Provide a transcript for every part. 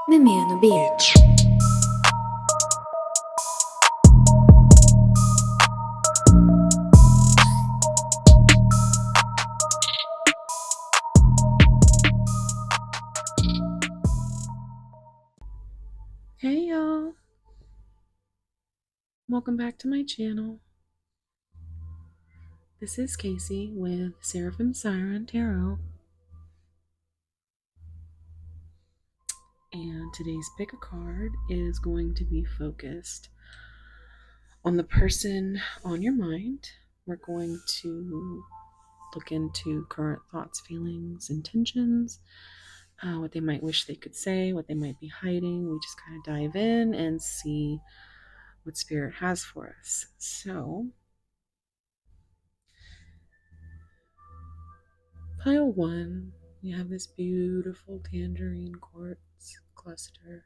Menino Beach. Hey y'all, welcome back to my channel. This is Casey with Seraphim, Siren Tarot, and today's pick a card is going to be focused on the person on your mind. We're going to look into current thoughts, feelings, intentions, what they might wish they could say, what they might be hiding. We just kind of dive in and see what Spirit has for us. So, pile one, we have this beautiful tangerine quartz cluster.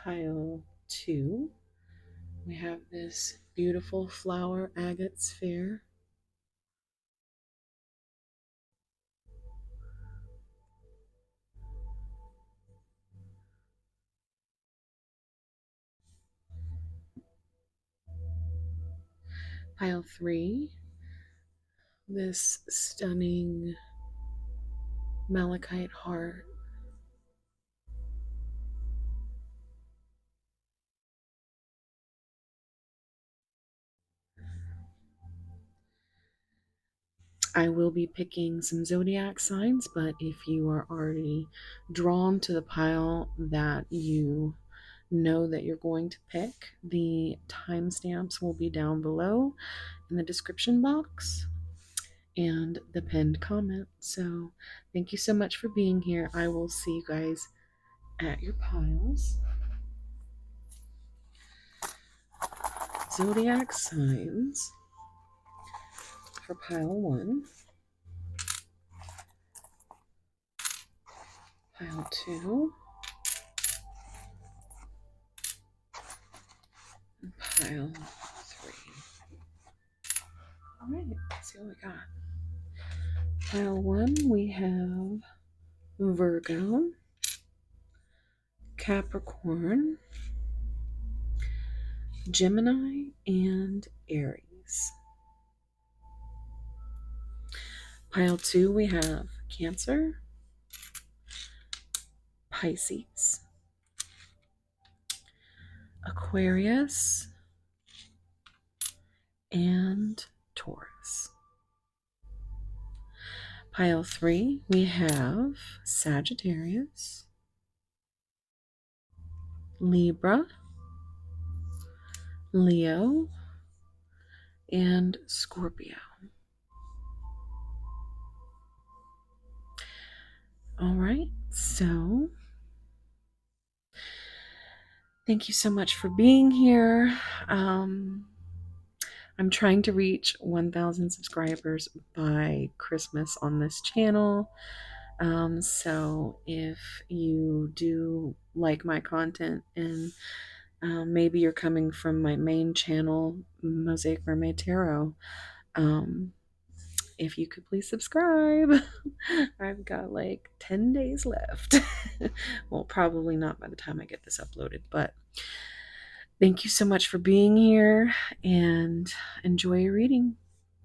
Pile two, we have this beautiful flower agate sphere. Pile three, this stunning malachite heart. I will be picking some zodiac signs, but if you are already drawn to the pile that you know that you're going to pick, the timestamps will be down below in the description box and the pinned comment. So thank you so much for being here. I will see you guys at your piles. Zodiac signs for pile one, pile two, and pile three. All right, let's see what we got. Pile one, we have Virgo, Capricorn, Gemini, and Aries. Pile two, we have Cancer, Pisces, Aquarius, and Taurus. Pile three, we have Sagittarius, Libra, Leo, and Scorpio. All right, so thank you so much for being here. I'm trying to reach 1,000 subscribers by Christmas on this channel. So if you do like my content and maybe you're coming from my main channel, Mosaic Mermaid Tarot, if you could please subscribe. I've got like 10 days left. Well, probably not by the time I get this uploaded, but thank you so much for being here and enjoy your reading.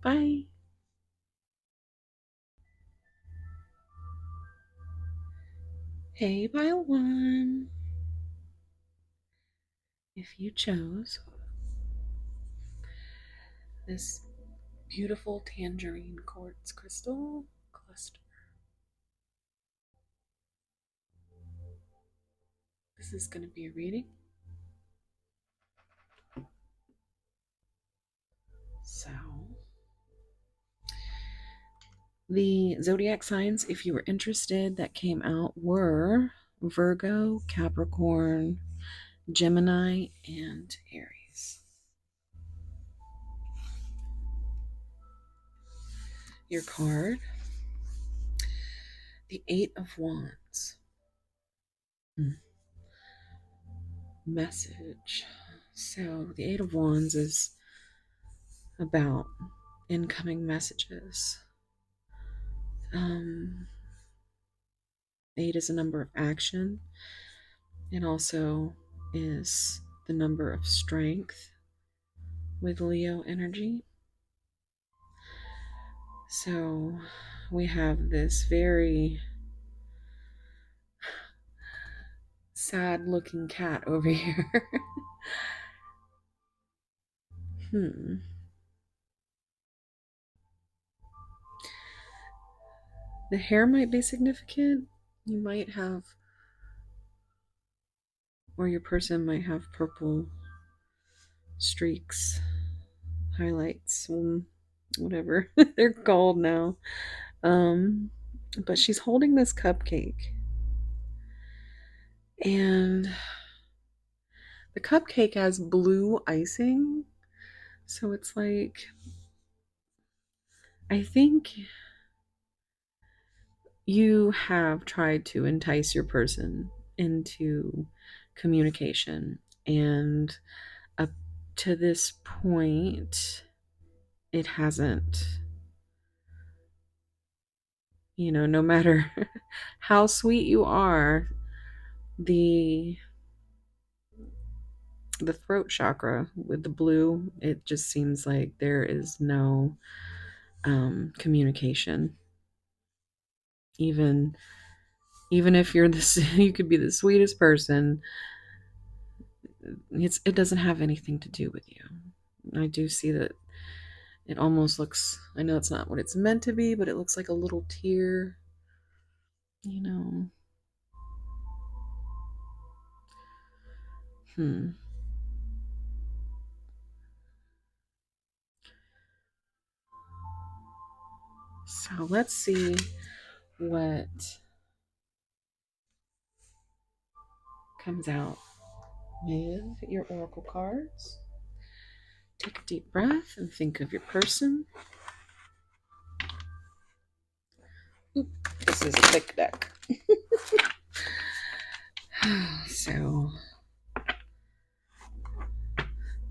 Bye. Hey, pile one. If you chose this beautiful tangerine quartz crystal cluster, this is going to be a reading. So, the zodiac signs, if you were interested, that came out were Virgo, Capricorn, Gemini, and Aries. Your card, the Eight of Wands. Message. So, the Eight of Wands is about incoming messages. 8 is a number of action. It also is the number of strength with Leo energy. So we have this very sad looking cat over here. The hair might be significant. You might have, or your person might have purple streaks, highlights, whatever they're called now. But she's holding this cupcake. And the cupcake has blue icing. So it's like, I think you have tried to entice your person into communication. And up to this point, it hasn't. You know, no matter how sweet you are, the throat chakra with the blue, it just seems like there is no communication. Even if you're this, you could be the sweetest person. It doesn't have anything to do with you. I do see that it almost looks. I know it's not what it's meant to be, but it looks like a little tear. You know. So let's see what comes out with your oracle cards. Take a deep breath and think of your person. Oop, this is a thick deck. So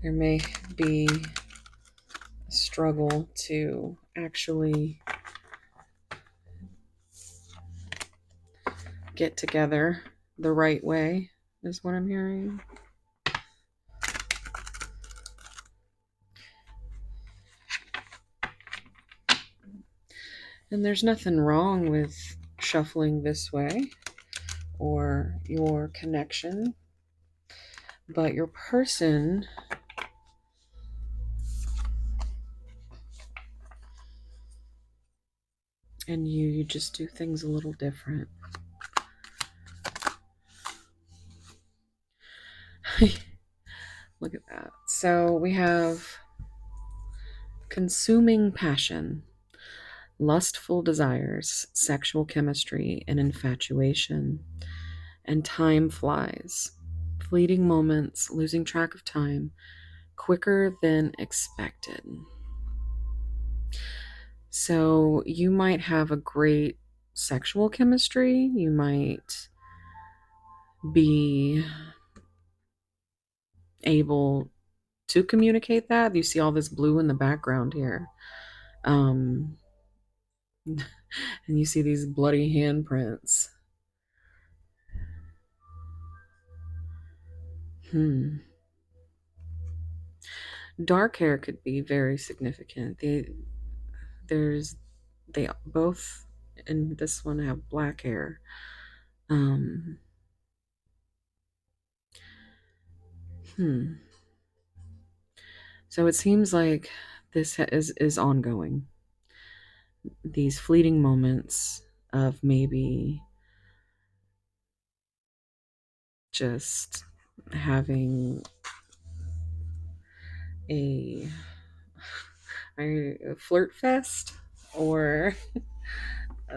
there may be a struggle to actually get together the right way, is what I'm hearing. And there's nothing wrong with shuffling this way or your connection, but your person and you just do things a little different. Look at that. So we have consuming passion, lustful desires, sexual chemistry, and infatuation. And time flies. Fleeting moments, losing track of time, quicker than expected. So you might have a great sexual chemistry. You might be able to communicate that. You see all this blue in the background here. And you see these bloody handprints. Dark hair could be very significant. They both in this one have black hair. So it seems like this is ongoing. These fleeting moments of maybe just having a flirt fest, or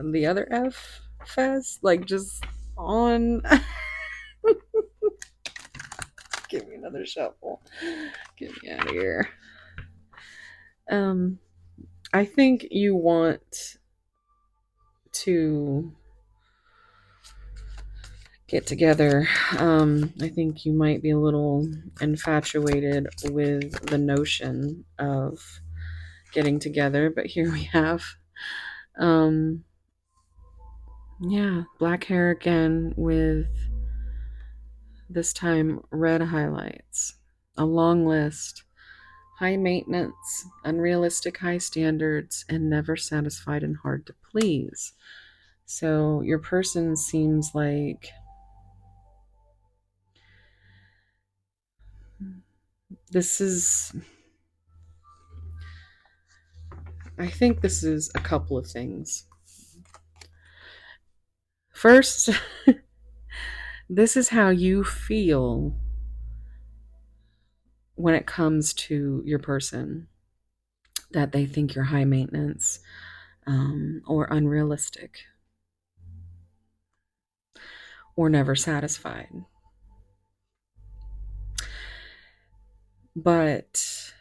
the other F fest, like just on. Give me another shuffle. Get me out of here. I think you want to get together. I think you might be a little infatuated with the notion of getting together, but here we have. Um, yeah, black hair again with this time red highlights. A long list. High maintenance, unrealistic high standards, and never satisfied and hard to please. So your person seems like this is, I think this is a couple of things. First, this is how you feel when it comes to your person, that they think you're high maintenance or unrealistic or never satisfied. But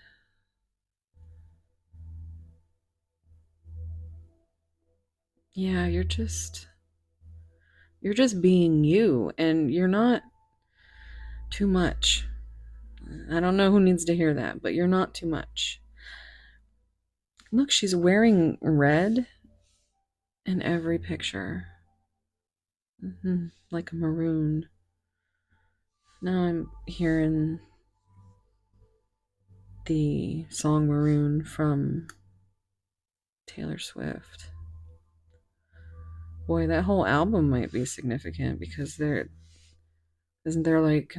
yeah, you're just being you, and you're not too much. I don't know who needs to hear that, but you're not too much. Look, she's wearing red in every picture. Like a maroon. Now I'm hearing the song Maroon from Taylor Swift. Boy, that whole album might be significant because isn't there like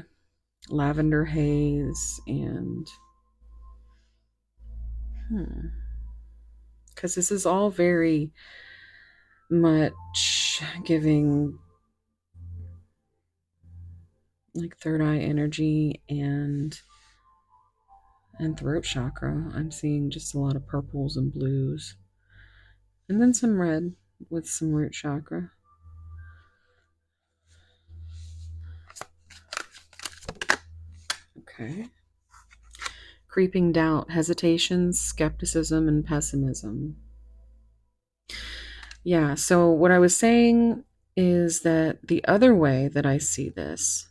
lavender haze and because this is all very much giving like third eye energy and throat chakra. I'm seeing just a lot of purples and blues and then some red with some root chakra. Okay. Creeping doubt, hesitations, skepticism, and pessimism. Yeah, so what I was saying is that the other way that I see this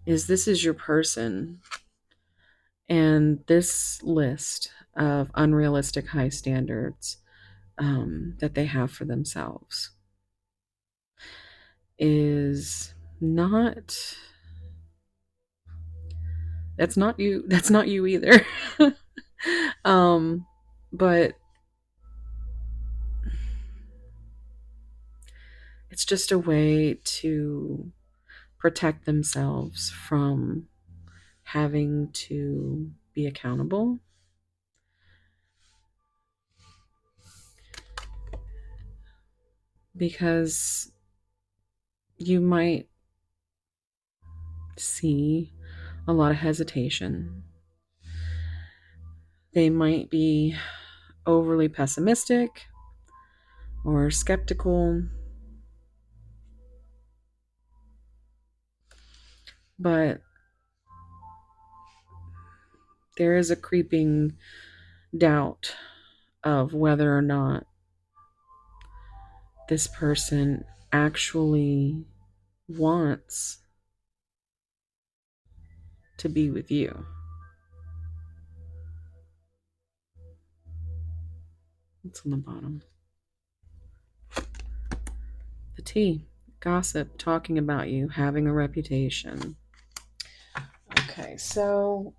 is your person, and this list of unrealistic high standards that they have for themselves is not, that's not you either. But it's just a way to protect themselves from having to be accountable. Because you might see a lot of hesitation. They might be overly pessimistic or skeptical, but there is a creeping doubt of whether or not this person actually wants to be with you. What's on the bottom? The T. Gossip, talking about you, having a reputation. Okay, so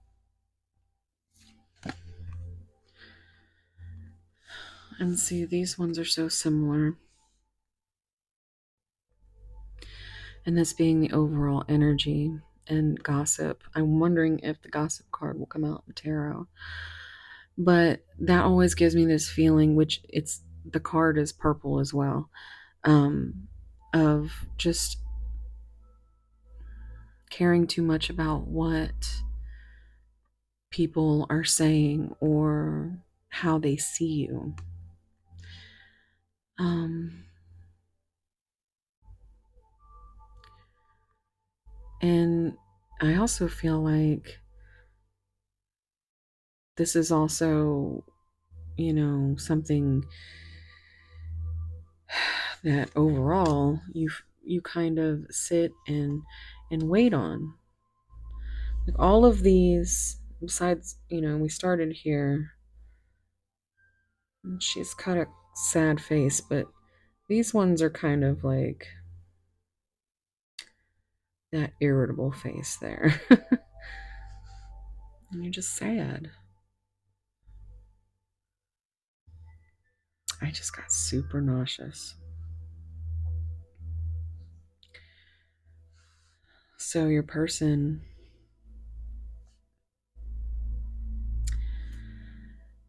and see, these ones are so similar. And this being the overall energy and gossip. I'm wondering if the gossip card will come out in tarot. But that always gives me this feeling, which it's the card is purple as well, of just caring too much about what people are saying or how they see you. And I also feel like this is also, something that overall you kind of sit and wait on. Like all of these, besides, we started here And she's got a sad face, but these ones are kind of like that irritable face there. And you're just sad. I just got super nauseous. So your person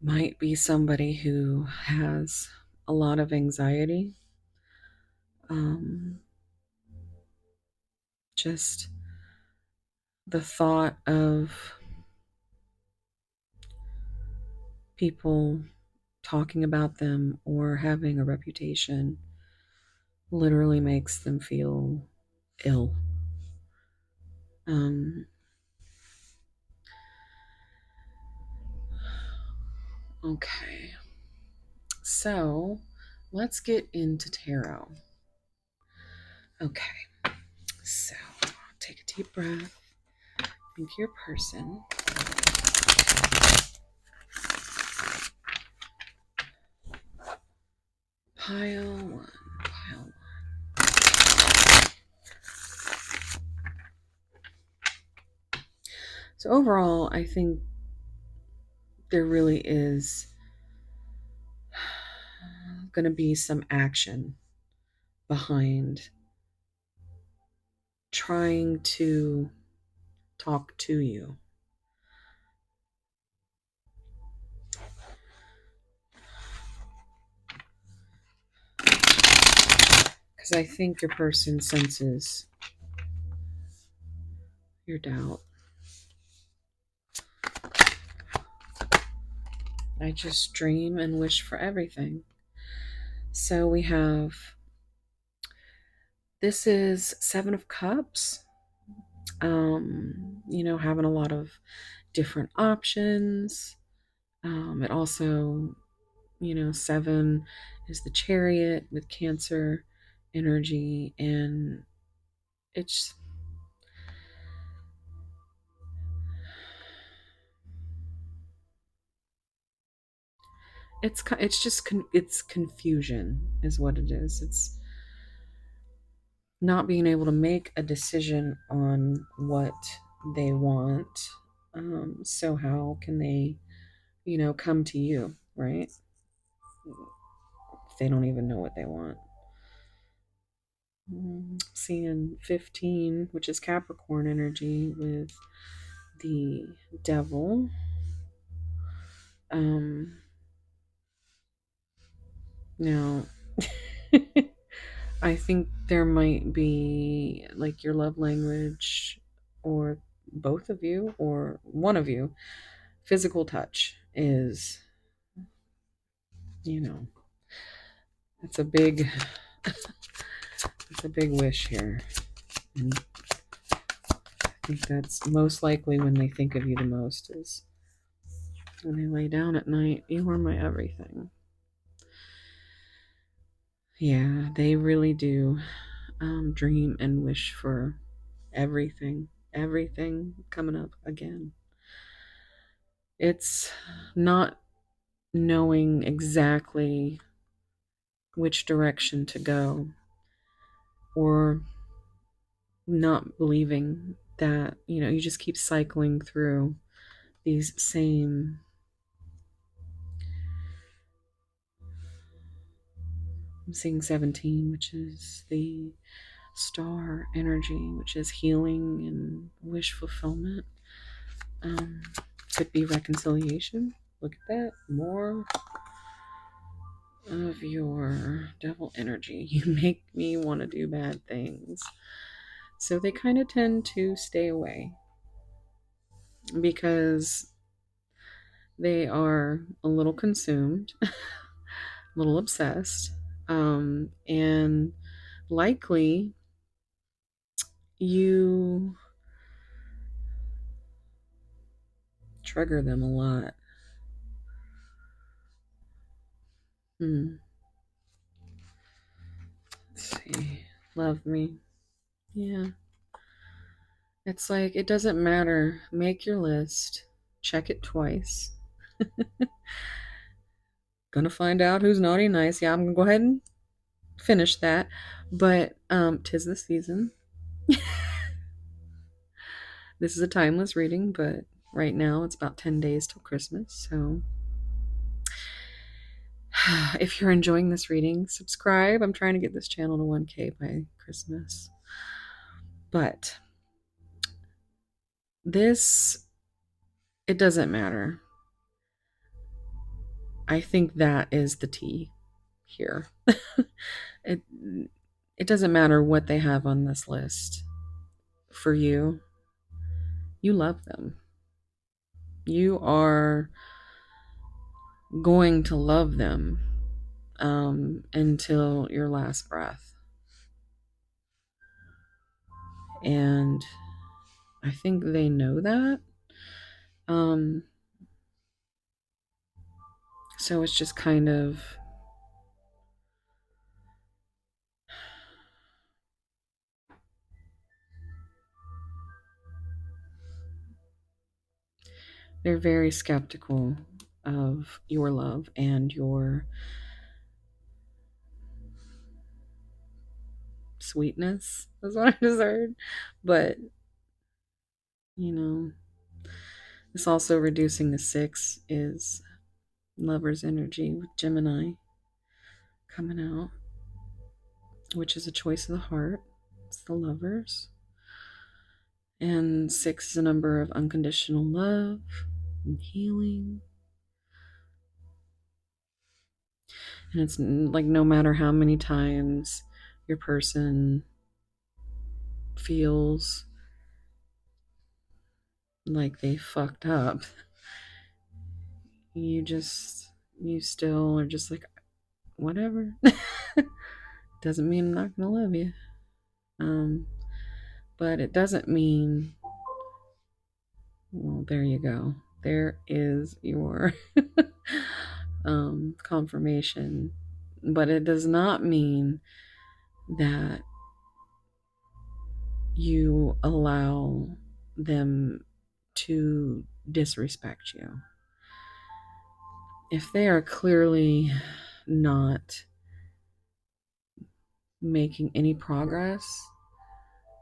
might be somebody who has a lot of anxiety. Um, just the thought of people talking about them or having a reputation literally makes them feel ill. Um, okay, so let's get into tarot. Okay, so take a deep breath. Think your person. Pile one, pile one. So overall, I think there really is going to be some action behind trying to talk to you. Because I think your person senses your doubt. I just dream and wish for everything. So we have, this is Seven of Cups. Having a lot of different options. It also, seven is the Chariot with Cancer energy, and it's it's confusion is what it is. It's not being able to make a decision on what they want. So how can they, come to you, right? If they don't even know what they want. Seeing 15, which is Capricorn energy with the Devil. Now, I think there might be like your love language, or both of you, or one of you. Physical touch is, you know, it's a big, it's a big wish here. And I think that's most likely when they think of you the most, is when they lay down at night. You are my everything. Yeah, they really do dream and wish for everything, everything coming up again. It's not knowing exactly which direction to go, or not believing that, you just keep cycling through these same, I'm seeing 17, which is the star energy, which is healing and wish fulfillment. Um, could be reconciliation. Look at that. More of your devil energy. You make me want to do bad things. So they kind of tend to stay away because they are a little consumed, a little obsessed, and likely you trigger them a lot. Let's see. Love me. Yeah. It's like, it doesn't matter. Make your list, check it twice. Gonna find out who's naughty and nice. Yeah, I'm gonna go ahead and finish that. But 'tis the season. This is a timeless reading, but right now it's about 10 days till Christmas. So if you're enjoying this reading, subscribe. I'm trying to get this channel to 1K by Christmas. But this, it doesn't matter. I think that is the tea here. it it doesn't matter what they have on this list. For you, you love them. You are going to love them until your last breath. And I think they know that. So it's just kind of they're very skeptical of your love and your sweetness. That's what I just heard. But, you know, this also reducing the 6 is lover's energy with Gemini coming out, which is a choice of the heart. It's the lovers. And 6 is a number of unconditional love and healing. And it's like no matter how many times your person feels like they fucked up, you still are just like, whatever. Doesn't mean I'm not gonna love you. But it doesn't mean, well, there you go. There is your confirmation. But it does not mean that you allow them to disrespect you. If they are clearly not making any progress,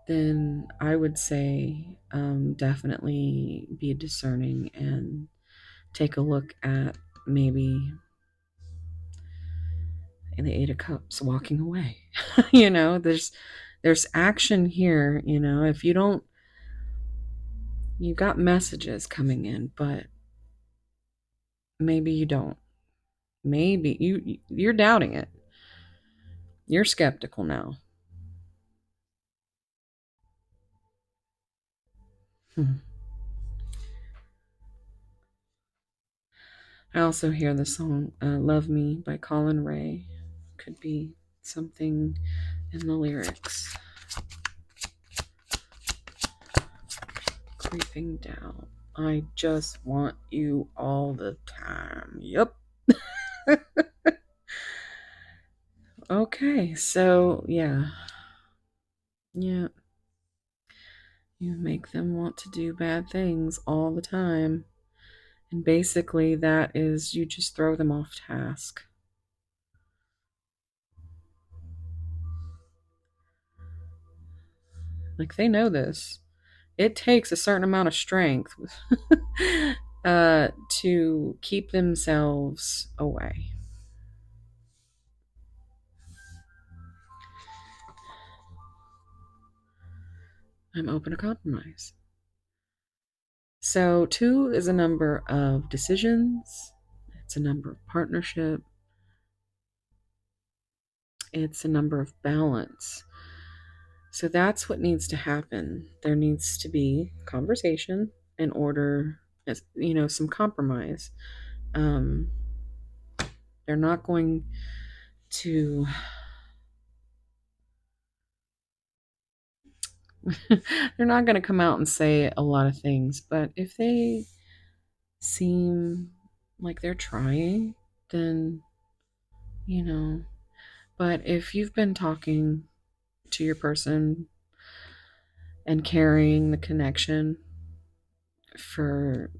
then I would say definitely be discerning and take a look at maybe in the 8 of Cups walking away. You know, there's action here. You know, if you don't, you've got messages coming in, but maybe you don't. Maybe you're doubting it. You're skeptical now. I also hear the song Love Me by Colin Ray. Could be something in the lyrics. Creeping down. I just want you all the time. Yep. Okay, so yeah. Yeah. You make them want to do bad things all the time. And basically, that is you just throw them off task. Like, they know this. It takes a certain amount of strength to keep themselves away. I'm open to compromise. So 2 is a number of decisions. It's a number of partnership. It's a number of balance. So that's what needs to happen. There needs to be conversation in order, you know, some compromise. They're not going to they're not going to come out and say a lot of things, but if they seem like they're trying, then, you know. But if you've been talking to your person and carrying the connection for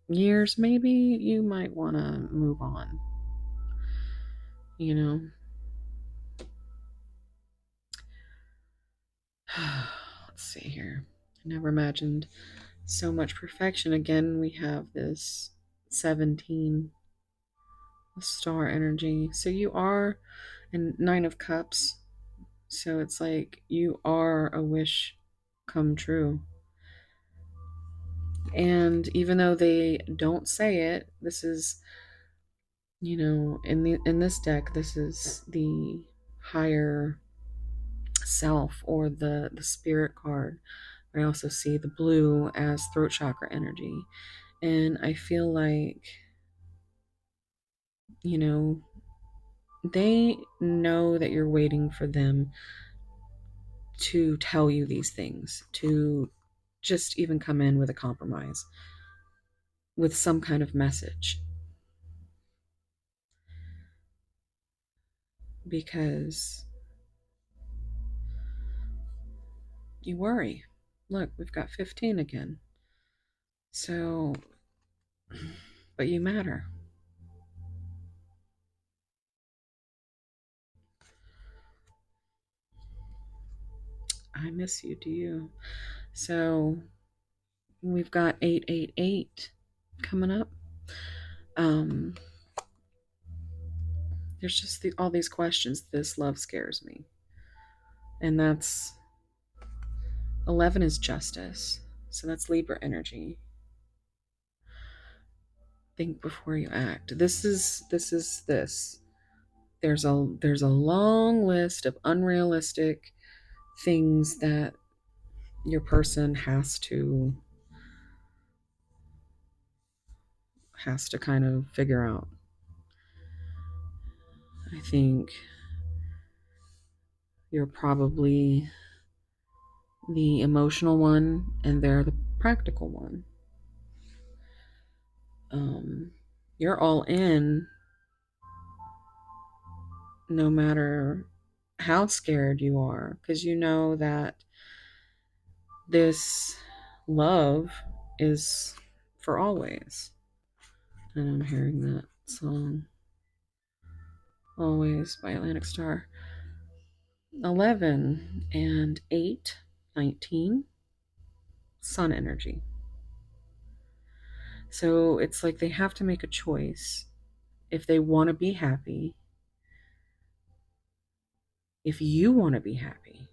years, maybe you might want to move on. you know. Let's see here. I never imagined so much perfection. Again, we have this 17 star energy. So you are, and Nine of Cups. So it's like you are a wish come true. And even though they don't say it, this is, in this deck, this is the higher self, or the spirit card. I also see the blue as throat chakra energy. And I feel like, you know, they know that you're waiting for them to tell you these things, to just even come in with a compromise, with some kind of message. Because you worry. Look, we've got 15 again. So, but you matter. I miss you, do you? So, we've got 888 coming up. There's just all these questions. This love scares me. And that's 11 is justice. So that's Libra energy. Think before you act. This is this. There's a long list of unrealistic things that your person has to kind of figure out. I think you're probably the emotional one and they're the practical one. You're all in no matter how scared you are, because you know that this love is for always. And I'm hearing that song, Always by Atlantic Star. 11 and 8, 19, sun energy. So it's like they have to make a choice if they want to be happy, if you want to be happy.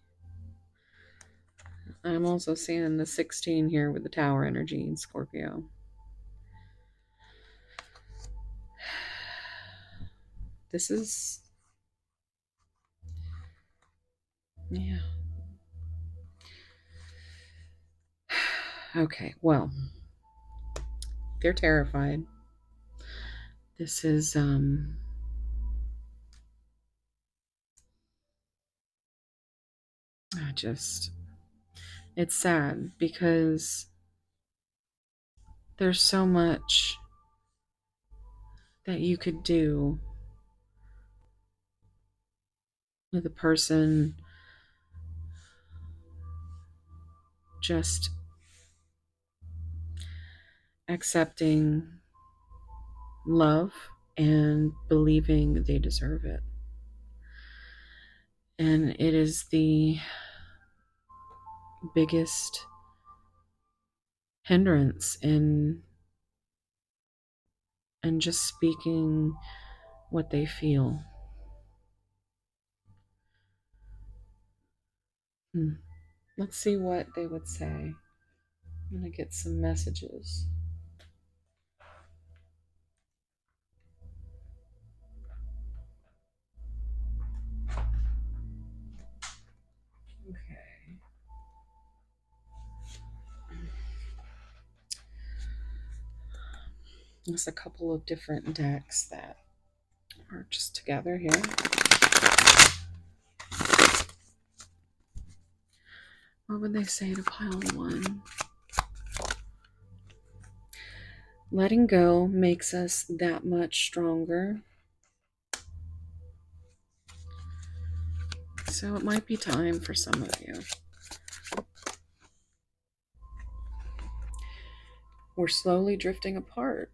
I'm also seeing the 16 here with the tower energy in Scorpio. This is, yeah. Okay, well, they're terrified. This is, it's sad because there's so much that you could do with a person just accepting love and believing they deserve it. And it is the biggest hindrance in and just speaking what they feel. Let's see what they would say. I'm going to get some messages. Okay. There's a couple of different decks that are just together here. What would they say to pile one? Letting go makes us that much stronger. So it might be time for some of you. We're slowly drifting apart.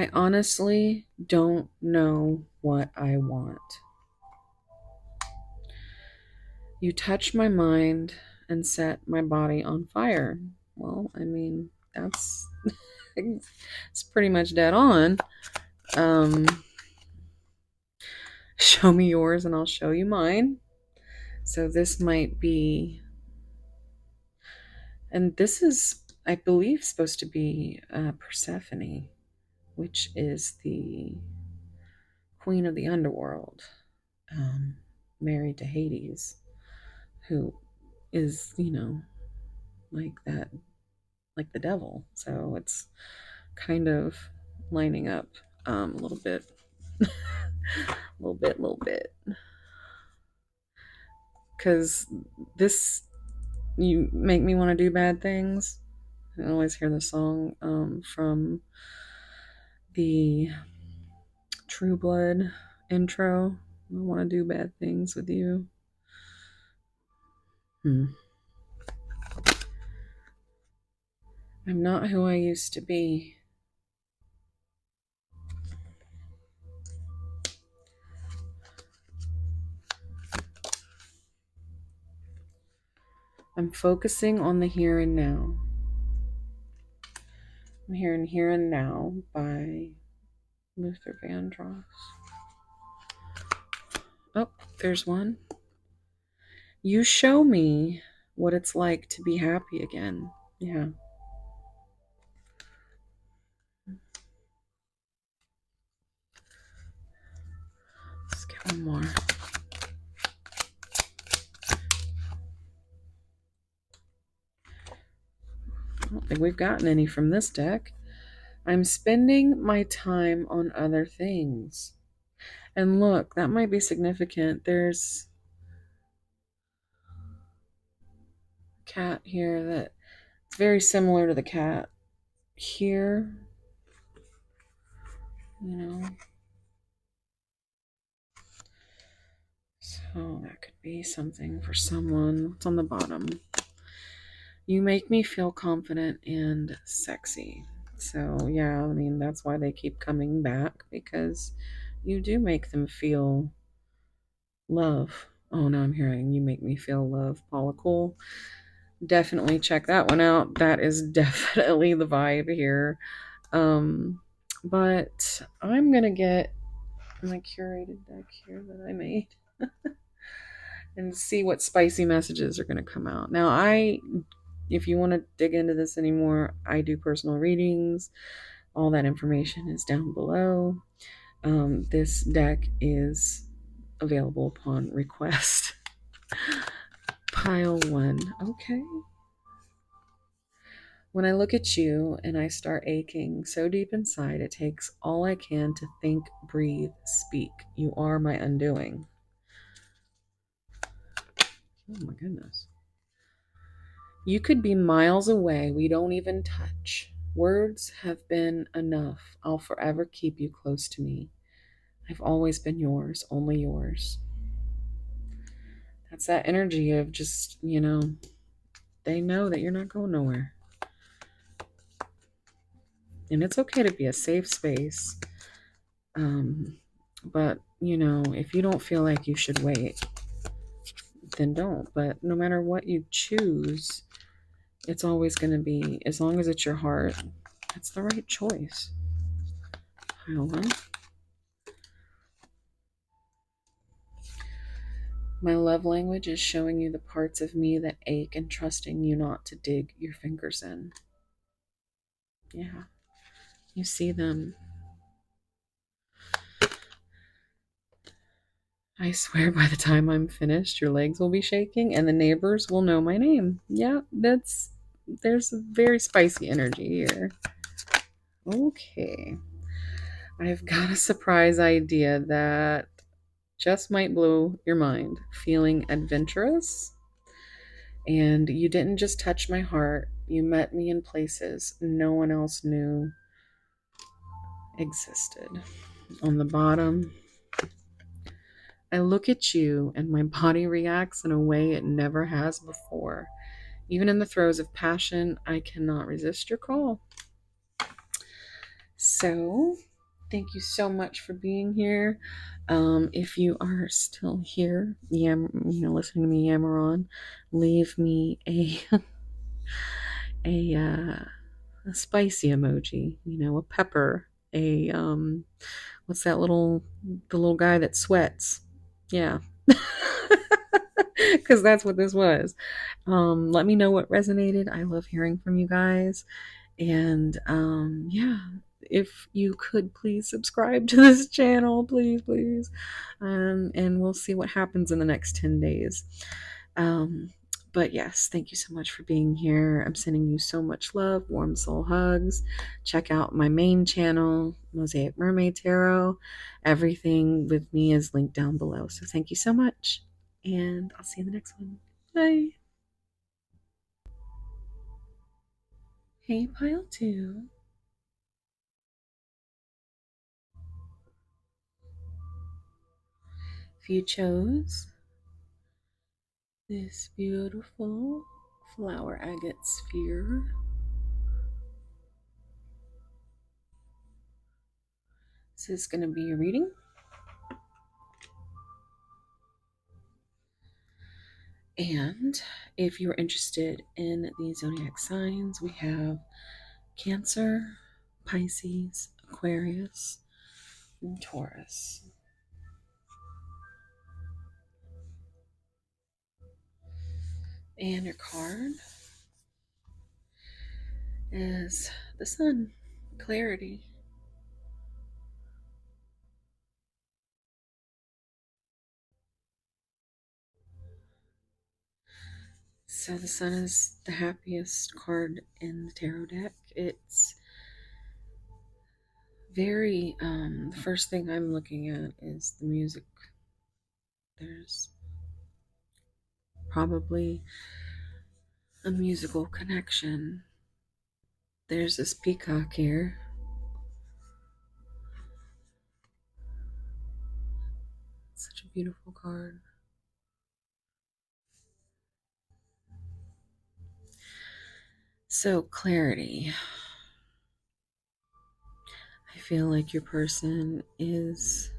I honestly don't know what I want. You touch my mind and set my body on fire. Well, I mean, that's it's pretty much dead on. Um, show me yours and I'll show you mine. So this might be, and this is, I believe, supposed to be Persephone, which is the queen of the underworld, um, married to Hades, who is, like that, like the devil. So it's kind of lining up a little bit, a little bit. Because this, you make me want to do bad things. I always hear the song from the True Blood intro. I want to do bad things with you. I'm not who I used to be. I'm focusing on the here and now. I'm hearing Here and Now by Luther Vandross. Oh, there's one. You show me what it's like to be happy again. Yeah. Let's get one more. I don't think we've gotten any from this deck. I'm spending my time on other things. And look, that might be significant. There's a cat here that it's very similar to the cat here. So that could be something for someone. What's on the bottom? You make me feel confident and sexy. So yeah, I mean, that's why they keep coming back, because you do make them feel love. Oh, no, I'm hearing You Make Me Feel Love, Paula Cole. Definitely check that one out. That is definitely the vibe here. But I'm gonna get my curated deck here that I made and see what spicy messages are gonna come out. Now, if you want to dig into this anymore, I do personal readings. All that information is down below. This deck is available upon request. Pile 1. Okay. When I look at you and I start aching so deep inside, it takes all I can to think, breathe, speak. You are my undoing. Oh my goodness. You could be miles away. We don't even touch. Words have been enough. I'll forever keep you close to me. I've always been yours, only yours. That's that energy of just, they know that you're not going nowhere. And it's okay to be a safe space. But, if you don't feel like you should wait, then don't. But no matter what you choose, it's always going to be, as long as it's your heart, it's the right choice. Hold on. My love language is showing you the parts of me that ache and trusting you not to dig your fingers in. Yeah. You see them. I swear by the time I'm finished, your legs will be shaking and the neighbors will know my name. Yeah, there's a very spicy energy here. Okay. I've got a surprise idea that just might blow your mind. Feeling adventurous? And you didn't just touch my heart, you met me in places no one else knew existed. On the bottom, I look at you and my body reacts in a way it never has before. Even in the throes of passion, I cannot resist your call. So, thank you so much for being here. If you are still here, listening to me yammer on, leave me a a spicy emoji. A pepper. What's that the little guy that sweats? Yeah. Because that's what this was. Let me know what resonated. I love hearing from you guys. And yeah, if you could please subscribe to this channel, please, please. And we'll see what happens in the next 10 days. Um, but yes, thank you so much for being here. I'm sending you so much love, warm soul hugs. Check out my main channel, Mosaic Mermaid Tarot. Everything with me is linked down below. So thank you so much. And I'll see you in the next one. Bye. Hey, Pile 2. If you chose this beautiful flower agate sphere, this is going to be a reading. And if you're interested in the zodiac signs, we have Cancer, Pisces, Aquarius, and Taurus. And your card is the Sun, clarity. So the Sun is the happiest card in the tarot deck. It's very, the first thing I'm looking at is the music. There's probably a musical connection. There's this peacock here. Such a beautiful card. So, clarity. I feel like your person is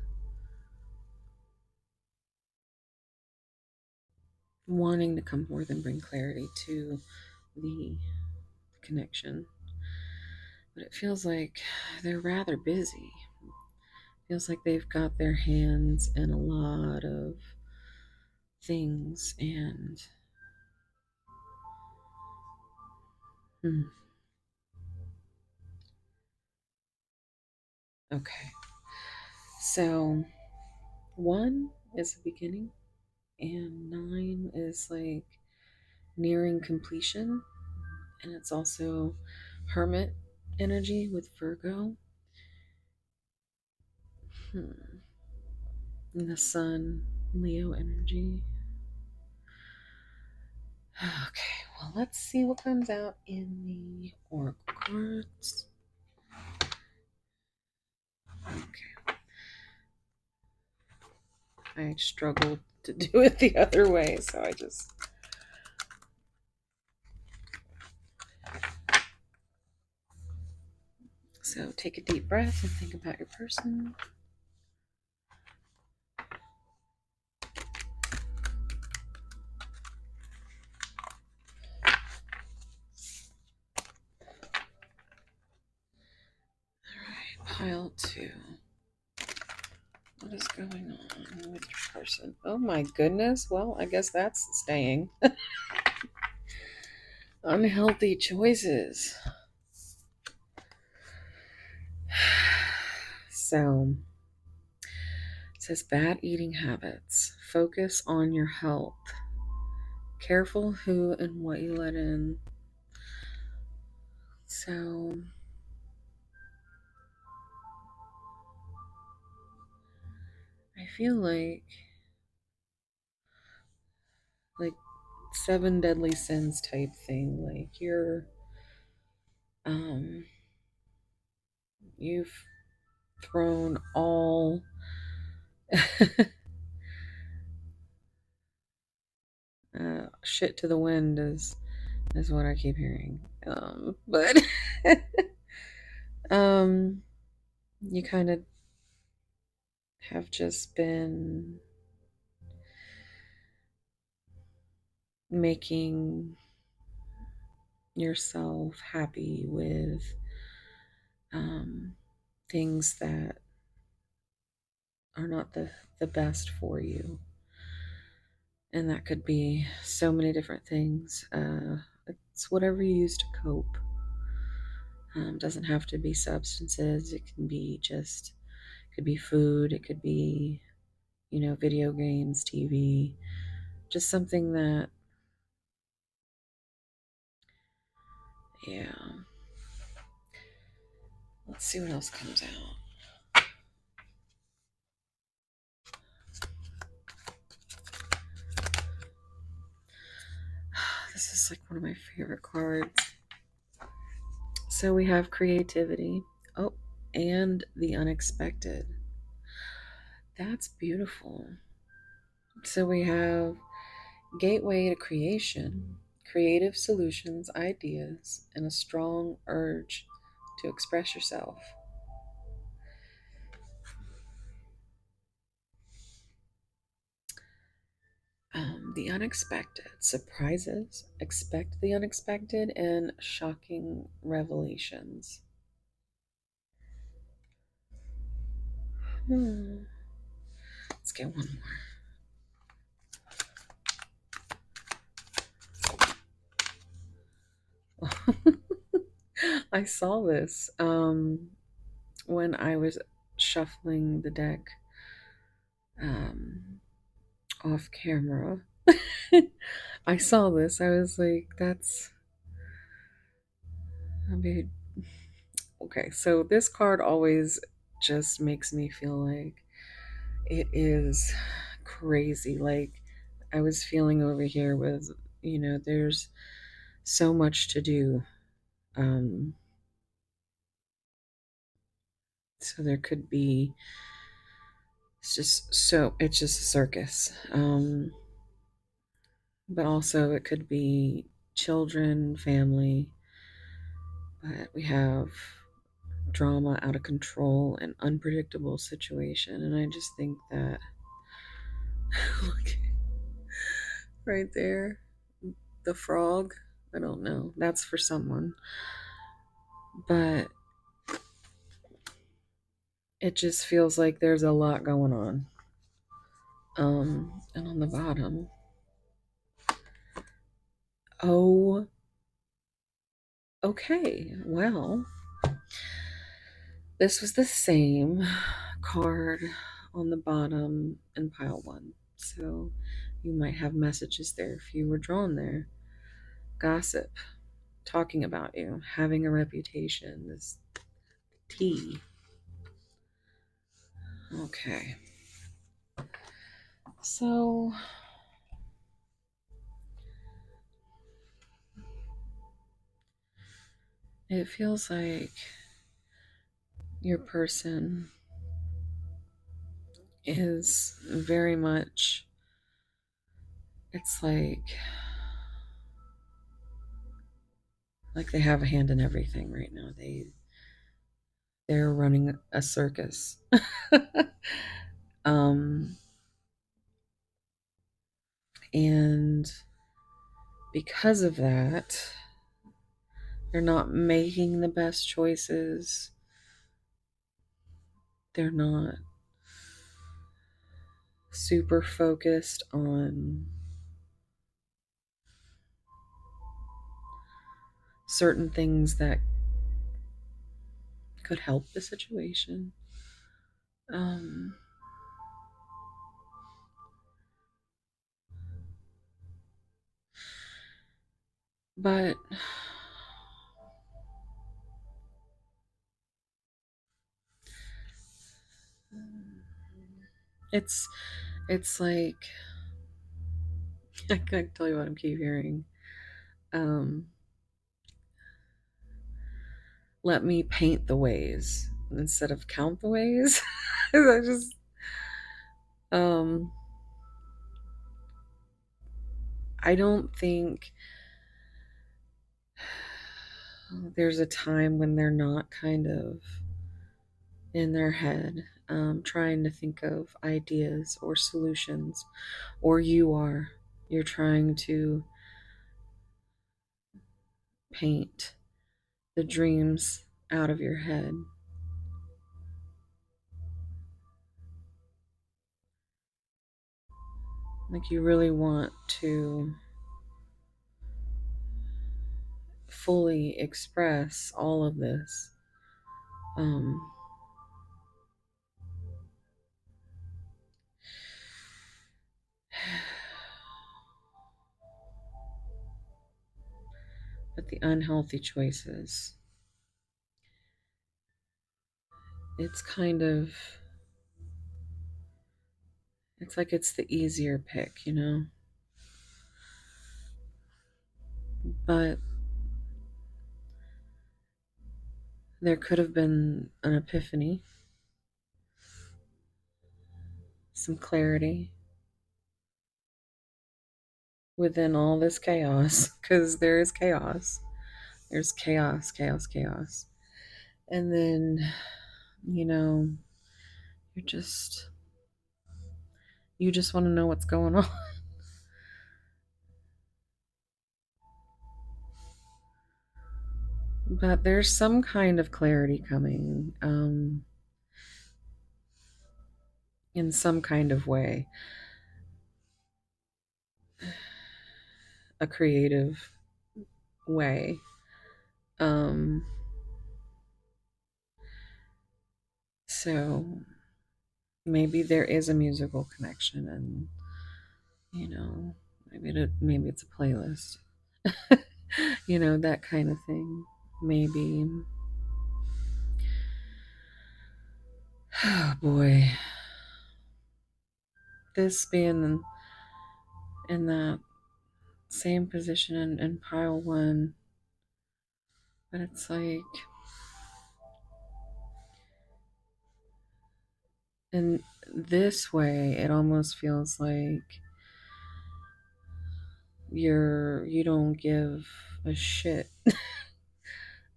wanting to come forth and bring clarity to the connection. But it feels like they're rather busy. Feels like they've got their hands in a lot of things and okay. So 1 is the beginning and 9 is like nearing completion, and it's also hermit energy with Virgo. And the Sun, Leo energy. Okay, well, let's see what comes out in the oracle cards. Okay. I struggled to do it the other way, so I just... So take a deep breath and think about your person. Alright, pile 2. What is going on with your person? Oh my goodness. Well, I guess that's staying. Unhealthy choices. So, it says bad eating habits. Focus on your health. Careful who and what you let in. So, I feel like 7 deadly sins type thing. Like you've thrown all shit to the wind is what I keep hearing. But You kind of have just been making yourself happy with um, things that are not the best for you. And that could be so many different things. It's whatever you use to cope. Doesn't have to be substances. It can be just, it could be food. It could be, video games, TV. Just something that, yeah. Let's see what else comes out. This is like one of my favorite cards. So we have creativity. Oh, and the unexpected. That's beautiful. So we have gateway to creation, creative solutions, ideas, and a strong urge to express yourself. The unexpected, surprises, expect the unexpected, and shocking revelations. Let's get one more. I saw this when I was shuffling the deck um, off camera. I saw this. I was like, I mean, okay, so this card always just makes me feel like it is crazy. Like I was feeling over here with, there's so much to do. Um, so there could be, it's just a circus. But also it could be children, family, but we have drama, out of control, and unpredictable situation. And I just think that, look, right there, the frog, I don't know, that's for someone, but it just feels like there's a lot going on. And on the bottom, oh, okay, well, this was the same card on the bottom in pile one. So you might have messages there if you were drawn there. Gossip, talking about you, having a reputation, this tea. Okay. So it feels like your person is very much, it's like they have a hand in everything right now. They're running a circus. um and because of that, they're not making the best choices. They're not super focused on certain things that could help the situation. Um, but it's it's like I can't tell you what I'm keep hearing. Um, Let me paint the ways instead of count the ways. I just um I don't think there's a time when they're not kind of in their head, trying to think of ideas or solutions, or you're trying to paint the dreams out of your head. Like you really want to fully express all of this. Um, but the unhealthy choices, it's kind of, it's like it's the easier pick, you know? But there could have been an epiphany, some clarity within all this chaos, because there is chaos. There's chaos, chaos, chaos. And then, you know, you're just, you just want to know what's going on. But there's some kind of clarity coming, in some kind of way, a creative way. Um, so maybe there is a musical connection, and you know, maybe it's a playlist, you know, that kind of thing. Maybe. Oh boy, this being in that same position in pile one, but it's like in this way, it almost feels like you don't give a shit.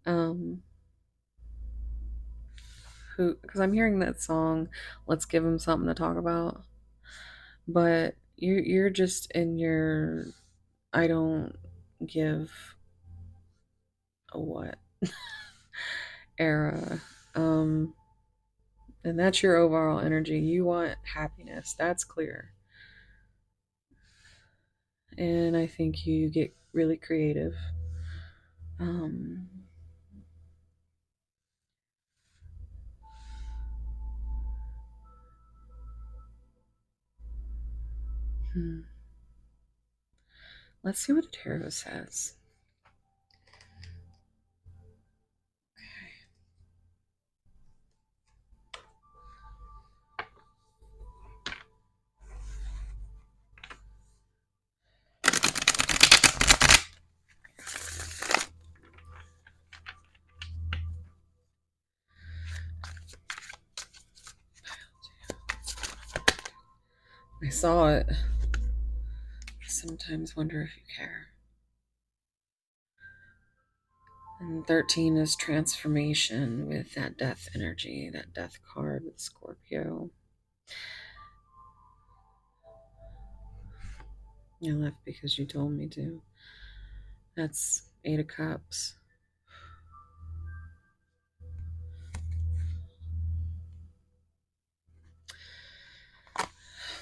um who, because I'm hearing that song, let's give him something to talk about, but you're just in your I don't give a what era. um and that's your overall energy. You want happiness, that's clear. And I think you get really creative. um hmm. Let's see what the tarot says. I saw it. Sometimes wonder if you care. And 13 is transformation with that death energy, that death card with Scorpio. I left because you told me to. That's 8 of Cups.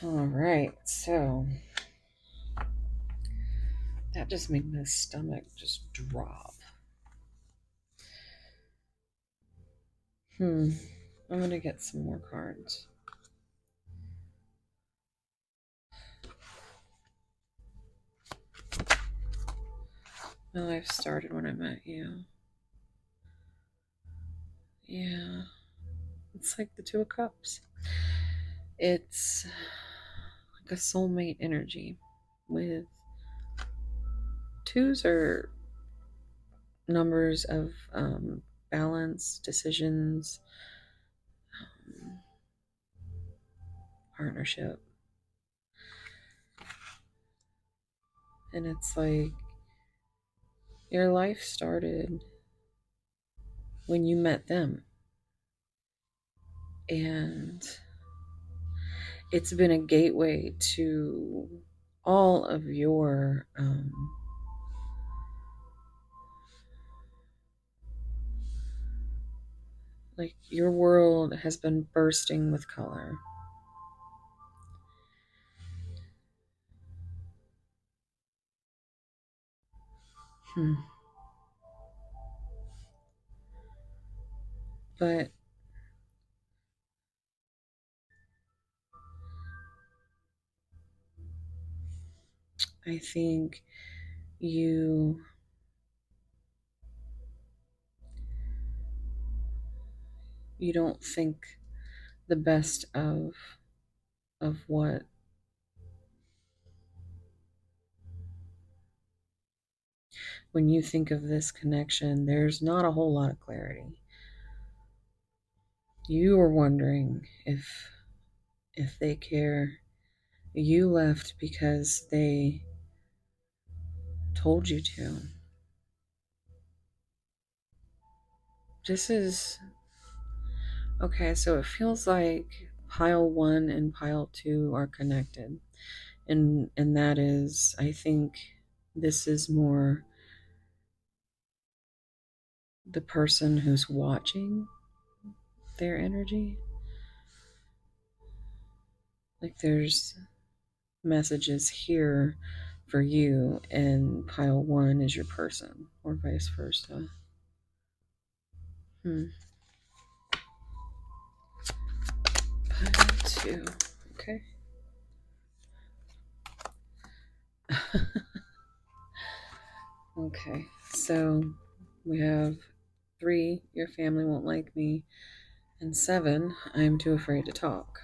All right, so that just made my stomach just drop. I'm gonna get some more cards. My life started when I met you. Yeah, it's like the 2 of Cups. It's like a soulmate energy with twos are numbers of balance, decisions, um, partnership. And it's like your life started when you met them. And it's been a gateway to all of your like your world has been bursting with color. Hmm. But I think you you don't think the best of what when you think of this connection, there's not a whole lot of clarity. You are wondering if they care. You left because they told you to. This is okay, so it feels like pile 1 and pile 2 are connected. And that is, I think this is more the person who's watching their energy. Like there's messages here for you, and pile 1 is your person, or vice versa. Hmm. Pile 2. Okay. Okay. So we have 3, your family won't like me, and 7, I'm too afraid to talk.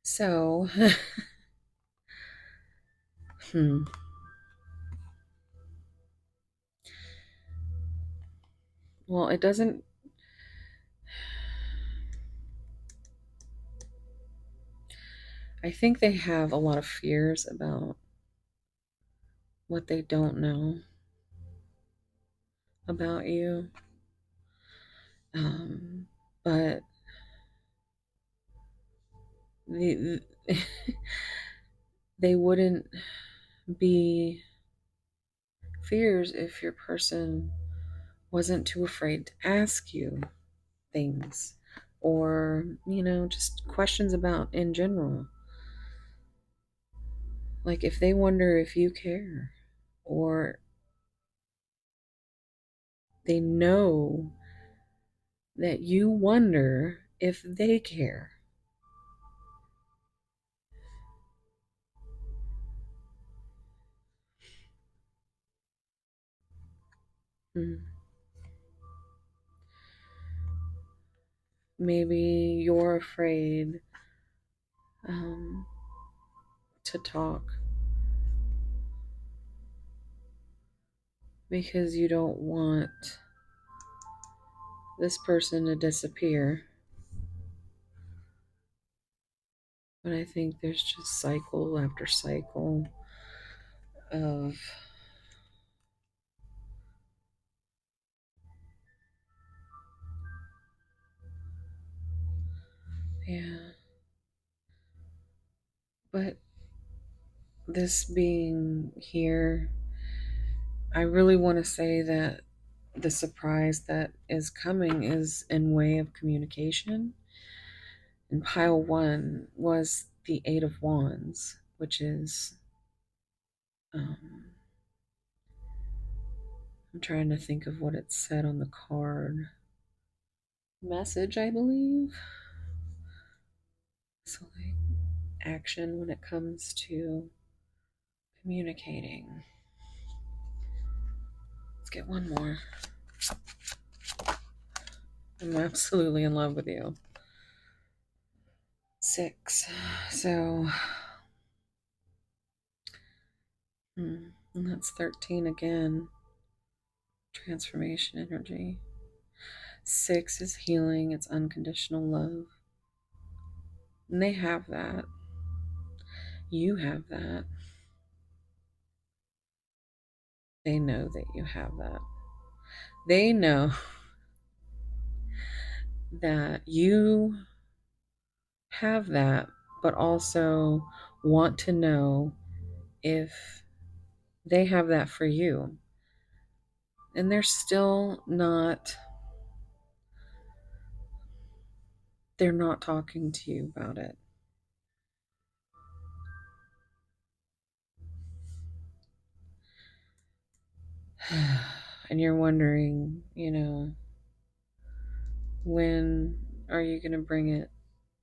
So, hmm. Well, it doesn't. I think they have a lot of fears about what they don't know about you. Um, but the they wouldn't be fears if your person wasn't too afraid to ask you things, or just questions about in general, like if they wonder if you care, or they know that you wonder if they care. Hmm. Maybe you're afraid um, to talk because you don't want this person to disappear. But I think there's just cycle after cycle of, yeah. But this being here, I really want to say that the surprise that is coming is in way of communication. And pile 1 was the 8 of Wands, which is, um, I'm trying to think of what it said on the card. Message, I believe. So, like, action when it comes to communicating. Let's get one more. I'm absolutely in love with you. 6. So, and that's 13 again. Transformation energy. 6 is healing, it's unconditional love. And they have that. You have that. They know that you have that. They know that you have that, but also want to know if they have that for you. And they're not talking to you about it. And you're wondering, when are you going to bring it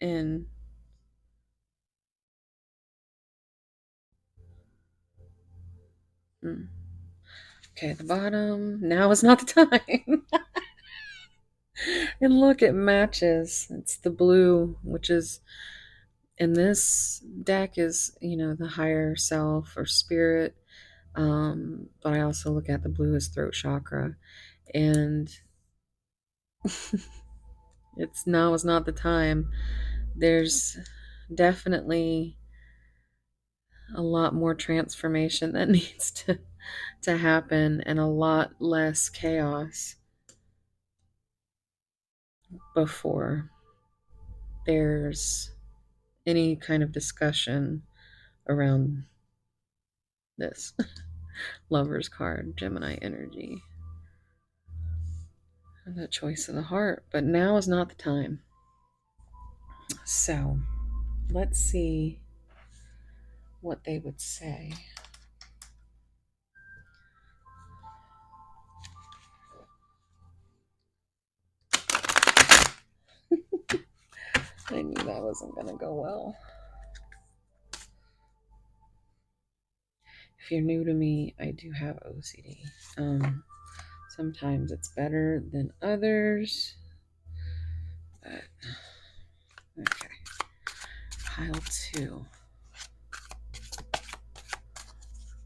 in? Hmm. Okay, at the bottom. Now is not the time. And look, it matches. It's the blue, which is in this deck is, the higher self or spirit. But I also look at the blue as throat chakra. And now is not the time. There's definitely a lot more transformation that needs to happen and a lot less chaos before there's any kind of discussion around this. Lover's card, Gemini energy, and the choice of the heart. But now is not the time. So let's see what they would say. I knew that wasn't going to go well. If you're new to me, I do have OCD. Sometimes it's better than others. But, okay. Pile 2.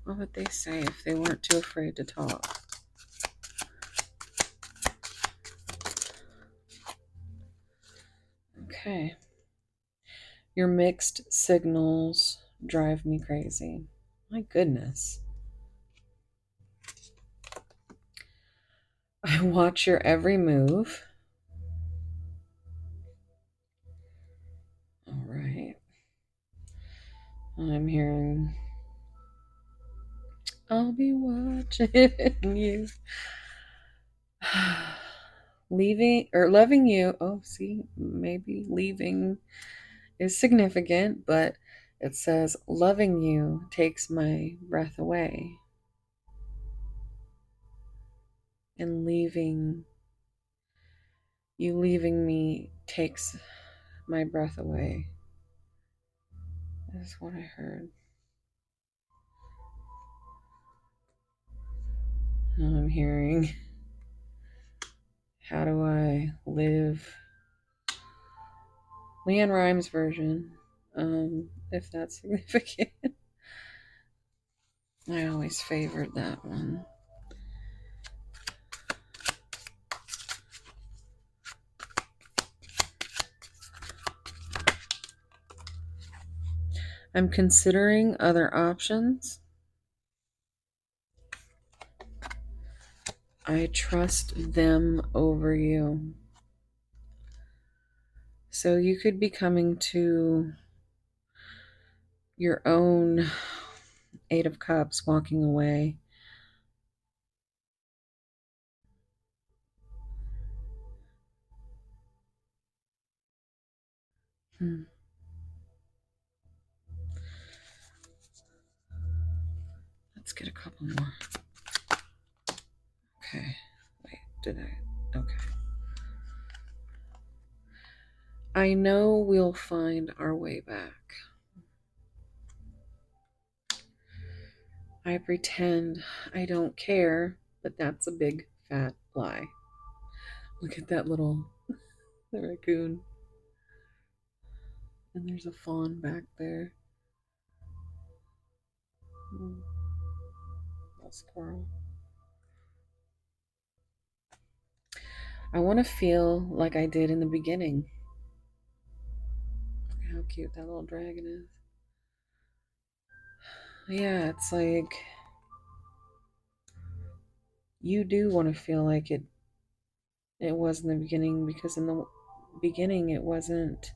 What would they say if they weren't too afraid to talk? Okay. Your mixed signals drive me crazy. My goodness. I watch your every move. All right. I'm hearing, I'll be watching you. Leaving or loving you. Oh, see, maybe leaving is significant, but it says loving you takes my breath away. And leaving me takes my breath away. That's what I heard. I'm hearing, how do I live? Leanne Rimes version, if that's significant. I always favored that one. I'm considering other options. I trust them over you. So you could be coming to your own 8 of Cups, walking away. Let's get a couple more. Okay. Wait, did I? Okay. I know we'll find our way back. I pretend I don't care, but that's a big fat lie. Look at that little the raccoon. And there's a fawn back there. A squirrel. I want to feel like I did in the beginning. Look how cute that little dragon is. Yeah, it's like you do want to feel like it was in the beginning, because in the beginning, it wasn't.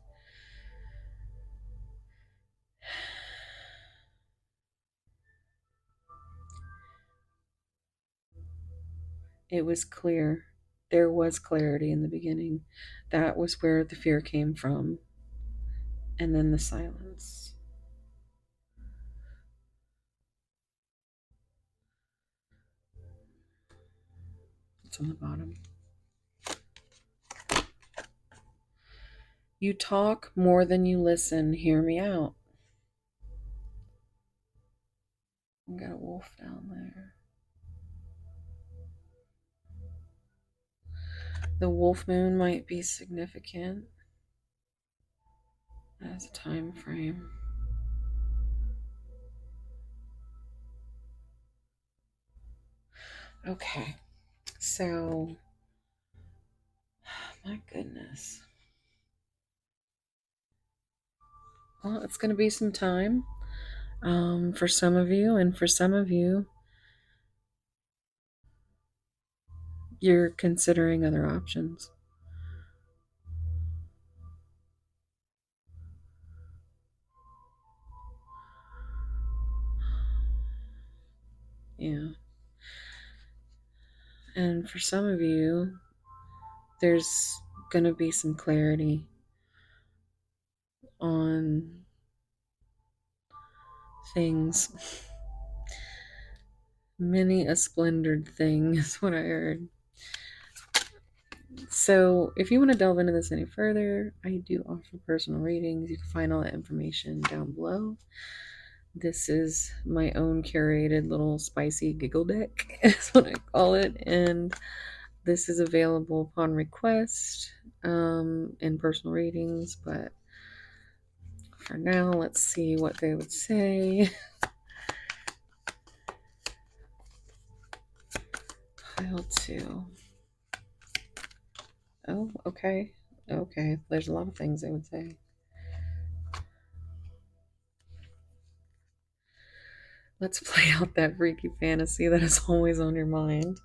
It was clear. There was clarity in the beginning. That was where the fear came from. And then the silence. It's on the bottom. You talk more than you listen. Hear me out. I got a wolf down there. The wolf moon might be significant as a time frame. Okay, so my goodness. Well, it's going to be some time for some of you, and for some of you, you're considering other options. Yeah. And for some of you, there's going to be some clarity on things. Many a splendored thing is what I heard. So if you want to delve into this any further, I do offer personal readings. You can find all that information down below. This is my own curated little spicy giggle deck, is what I call it. And this is available upon request in personal readings. But for now, let's see what they would say. Pile 2. Oh, okay. Okay. There's a lot of things they would say. Let's play out that freaky fantasy that is always on your mind.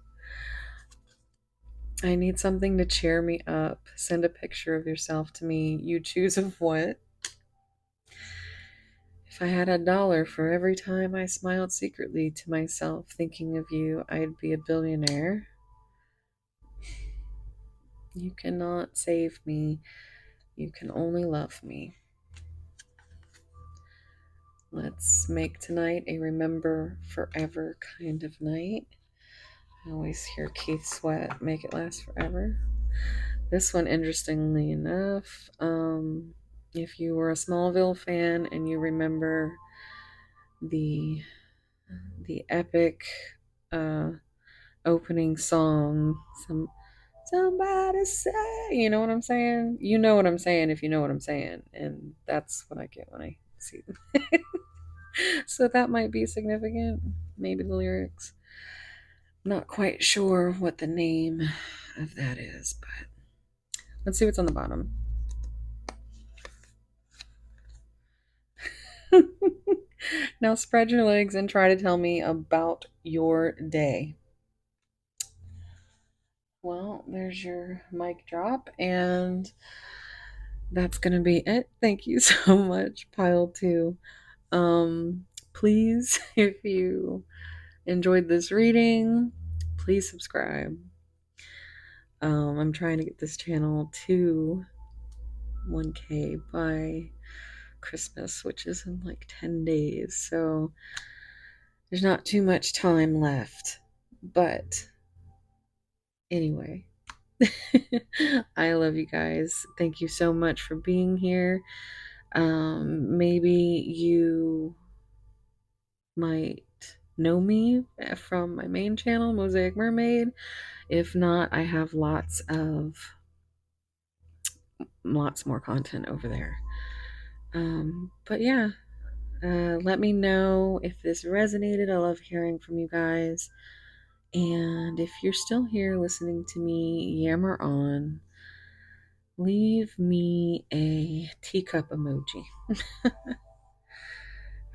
I need something to cheer me up. Send a picture of yourself to me. You choose of what? If I had $1 for every time I smiled secretly to myself thinking of you, I'd be a billionaire. You cannot save me. You can only love me. Let's make tonight a remember forever kind of night. I always hear Keith Sweat, make it last forever. This one, interestingly enough, if you were a Smallville fan and you remember the epic opening song, somebody say, you know what I'm saying? You know what I'm saying if you know what I'm saying, and that's what I get when I see them. So that might be significant. Maybe the lyrics. Not quite sure what the name of that is, but let's see what's on the bottom. Now spread your legs and try to tell me about your day. Well, there's your mic drop, and that's gonna be it. Thank you so much, Pile 2. Please, if you enjoyed this reading, please subscribe. I'm trying to get this channel to 1K by Christmas, which is in like 10 days, so there's not too much time left. But anyway, I love you guys. Thank you so much for being here. Maybe you might know me from my main channel, Mosaic Mermaid. If not, I have lots more content over there. But yeah, let me know if this resonated. I love hearing from you guys. And if you're still here listening to me yammer on, leave me a teacup emoji.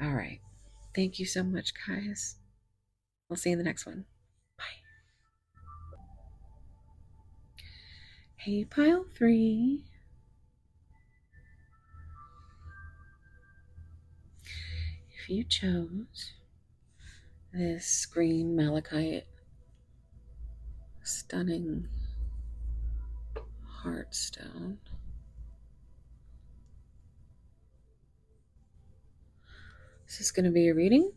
All right. Thank you so much, guys. I'll see you in the next one. Bye. Hey, Pile 3. if you chose this green malachite, stunning heartstone, this is going to be a reading.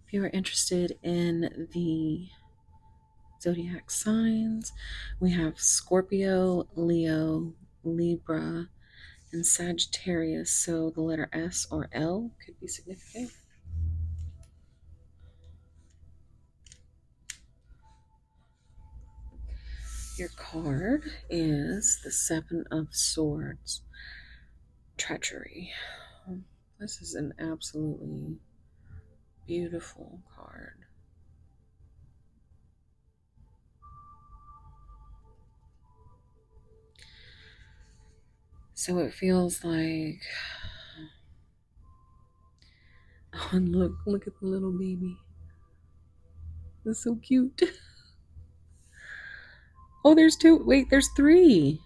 If you are interested in the zodiac signs, we have Scorpio, Leo, Libra, and Sagittarius, so the letter S or L could be significant. Your card is the Seven of Swords, Treachery. This is an absolutely beautiful card. So it feels like, oh, and look at the little baby. That's so cute. Oh, there's two. Wait, there's three.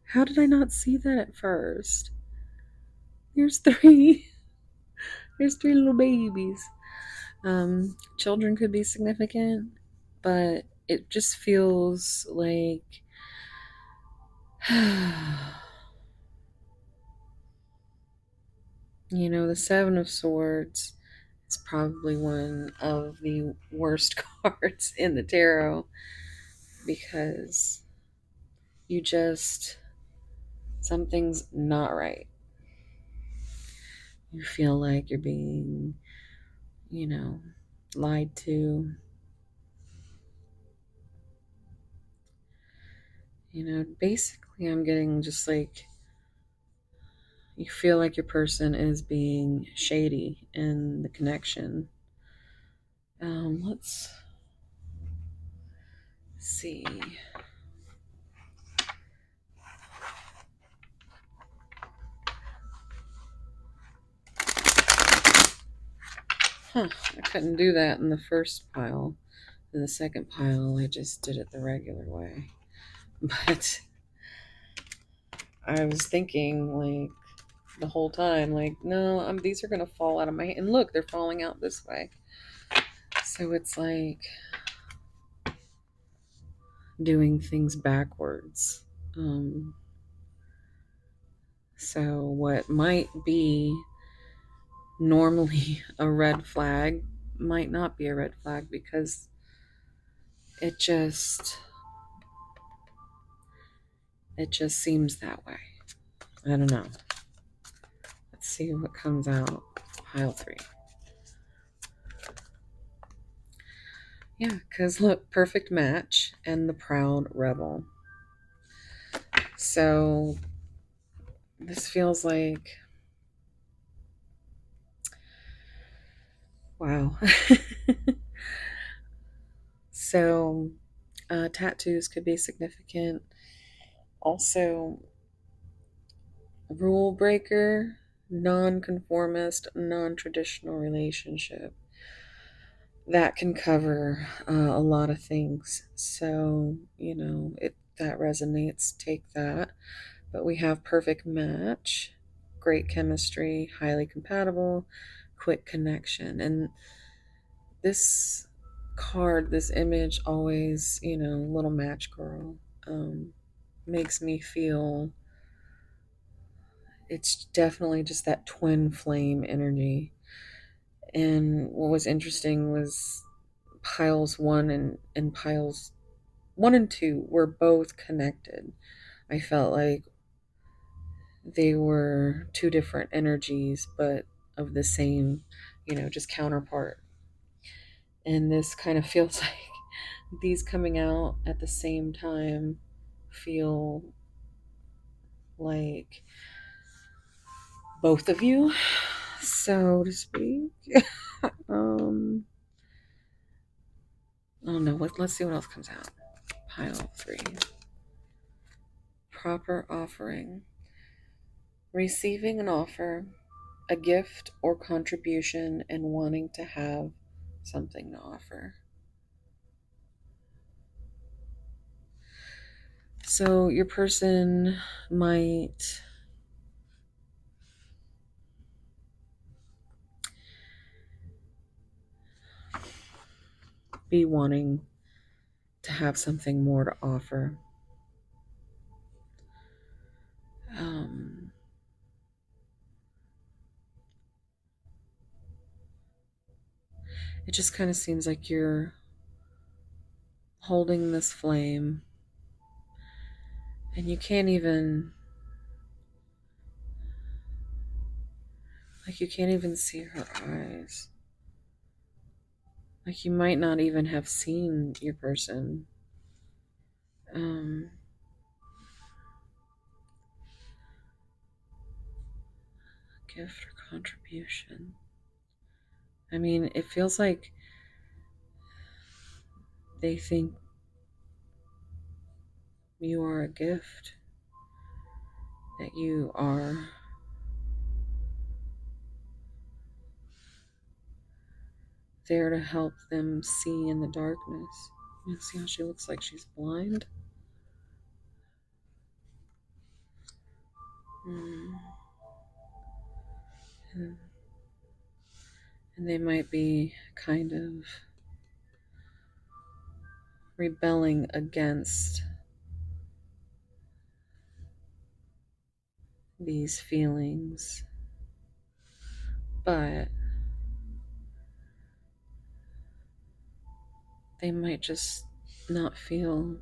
How did I not see that at first? There's three. There's three little babies. Children could be significant, but it just feels like the Seven of Swords is probably one of the worst cards in the tarot, because something's not right. You feel like you're being, lied to. Basically, I'm getting just like, you feel like your person is being shady in the connection. Let's see. I couldn't do that in the first pile. In the second pile, I just did it the regular way. But I was thinking, like, the whole time, like, no, these are going to fall out of my hand. And look, they're falling out this way. So it's like doing things backwards. So what might be normally a red flag might not be a red flag, because it just seems that way. I don't know. Let's see what comes out. Pile 3. Yeah, because look, perfect match and the proud rebel. So this feels like, wow. So tattoos could be significant. Also, rule breaker, non-conformist, non-traditional relationship. That can cover a lot of things. So, that resonates, take that. But we have perfect match, great chemistry, highly compatible, quick connection. And this card, this image, always, little match girl, makes me feel it's definitely just that twin flame energy. And what was interesting was piles 1 and 2 were both connected. I felt like they were two different energies, but of the same, just counterpart. And this kind of feels like these coming out at the same time feel like both of you, so to speak. Oh no, let's see what else comes out. Pile 3. Proper offering. Receiving an offer, a gift or contribution, and wanting to have something to offer. So your person might be wanting to have something more to offer. It just kind of seems like you're holding this flame and you can't even see her eyes. Like you might not even have seen your person. Gift or contribution. I mean, it feels like they think you are a gift, that you are there to help them see in the darkness. You see how she looks like she's blind? And they might be kind of rebelling against these feelings, but they might just not feel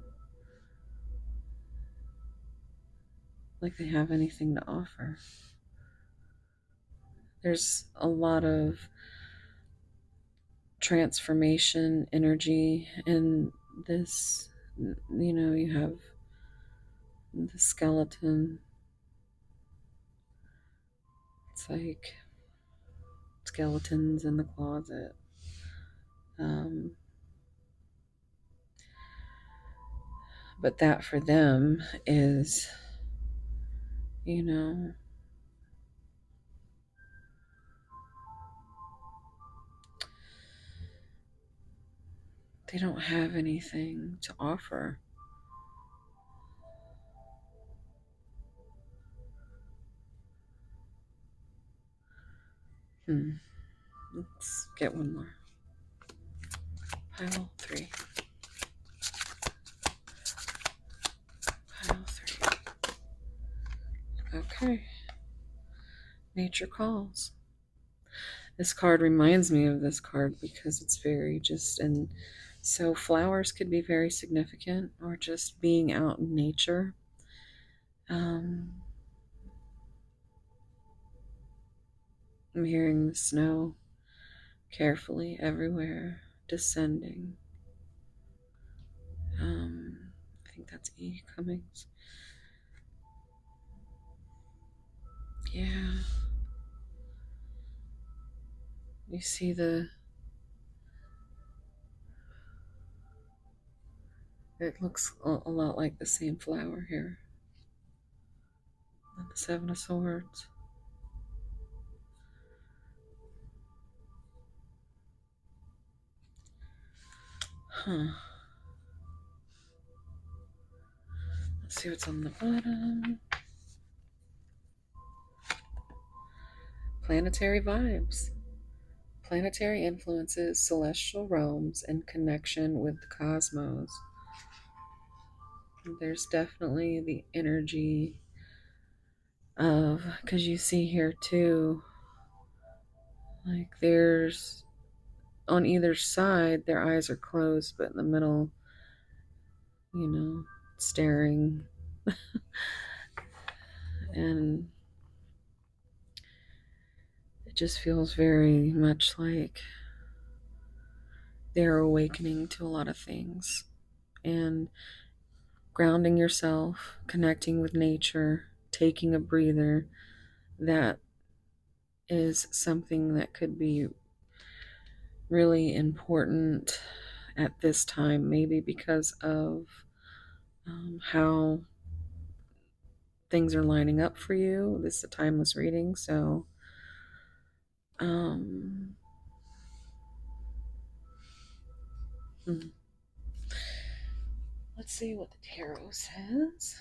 like they have anything to offer. There's a lot of transformation energy in this. You know, you have the skeleton. It's like skeletons in the closet. But that for them is, you know, they don't have anything to offer. Let's get one more. Pile 3. Pile 3. Okay. Nature calls. This card reminds me of this card because it's very just, and so flowers could be very significant, or just being out in nature. I'm hearing the snow carefully everywhere descending. I think that's E. Cummings. Yeah. You see it looks a lot like the same flower here. And the 7 of Swords. Huh. Let's see what's on the bottom. Planetary vibes. Planetary influences, celestial realms, and connection with the cosmos. There's definitely the energy of, because you see here too, like there's, on either side, their eyes are closed, but in the middle, you know, staring. And it just feels very much like they're awakening to a lot of things. And grounding yourself, connecting with nature, taking a breather, that is something that could be really important at this time, maybe because of how things are lining up for you. This is a timeless reading, so let's see what the tarot says.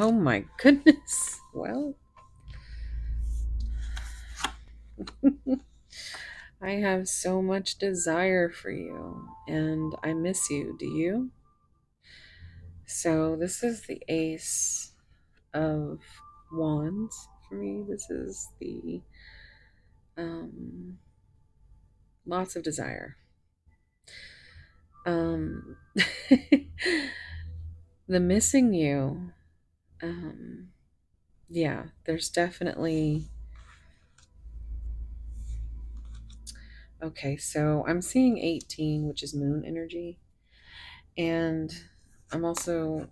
Oh my goodness. Well, I have so much desire for you and I miss you. Do you? So, this is the Ace of Wands for me. This is the um, lots of desire. Um, the missing you. Um, yeah, there's definitely. Okay, so I'm seeing 18, which is moon energy. And I'm also,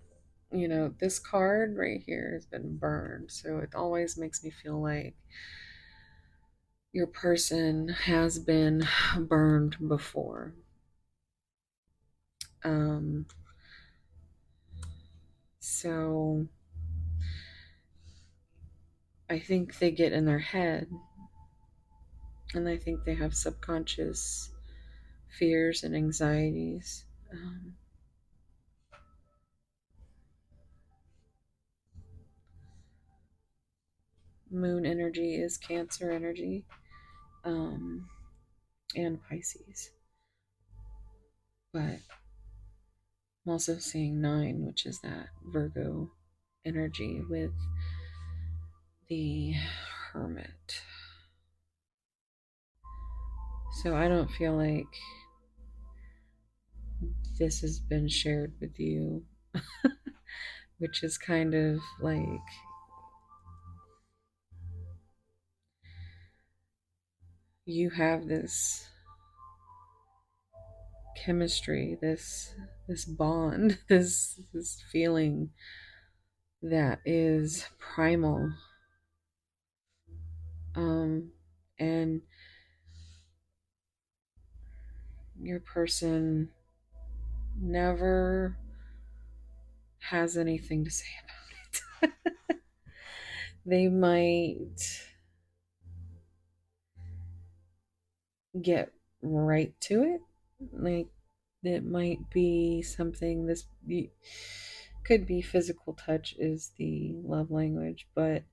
this card right here has been burned. So it always makes me feel like your person has been burned before. Um, so I think they get in their head and I think they have subconscious fears and anxieties. Moon energy is Cancer energy, um, and Pisces. But I'm also seeing 9, which is that Virgo energy with the Hermit. So I don't feel like this has been shared with you, which is kind of like you have this chemistry, this bond, this feeling that is primal. And your person never has anything to say about it. They might get right to it. Like, it might be something, this could be physical touch is the love language, but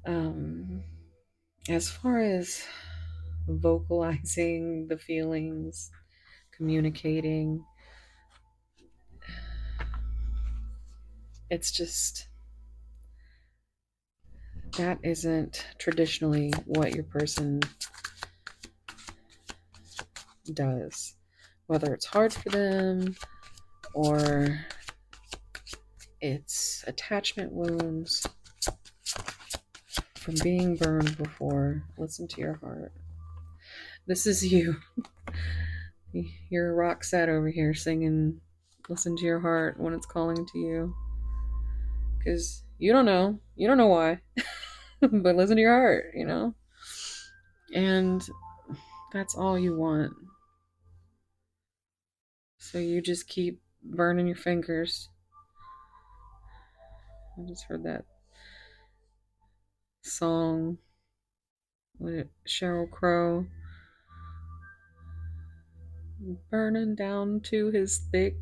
um, as far as vocalizing the feelings, communicating, it's just that isn't traditionally what your person does. Whether it's hard for them or it's attachment wounds from being burned before. Listen to your heart. This is you. You're Roxette over here singing Listen to Your Heart when it's calling to you. Because you don't know. You don't know why. But listen to your heart. And that's all you want. So you just keep burning your fingers. I just heard that song with Sheryl Crow. Burning down to his thick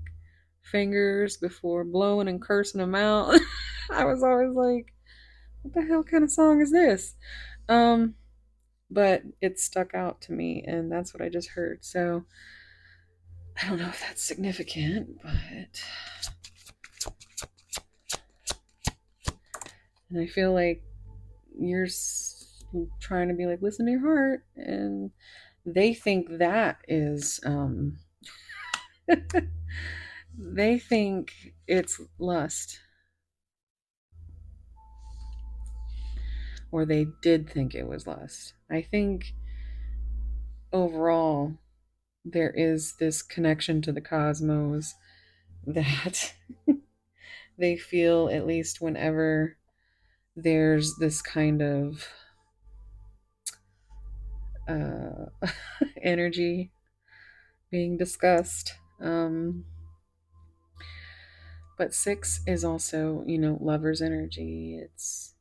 fingers before blowing and cursing him out. I was always like, what the hell kind of song is this? But it stuck out to me, and that's what I just heard. So I don't know if that's significant, but and I feel like you're trying to be like, listen to your heart, and they think that is they think it's lust, or they did think it was lust. I think overall there is this connection to the cosmos that they feel, at least whenever there's this kind of energy being discussed. But 6 is also, lover's energy. It's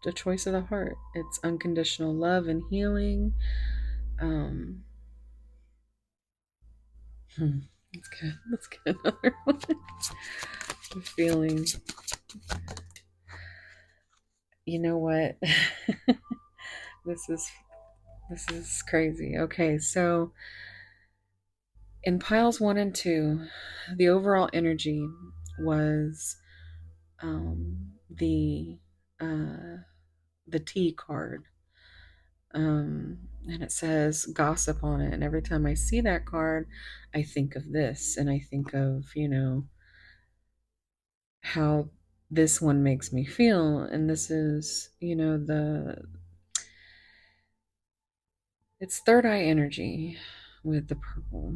the choice of the heart. It's unconditional love and healing. Um, Let's get another one. feeling. You know what? this is this is crazy. Okay, so in piles 1 and 2, the overall energy was the T card, and it says gossip on it. And every time I see that card, I think of this, and I think of how this one makes me feel. And this is it's third eye energy with the purple.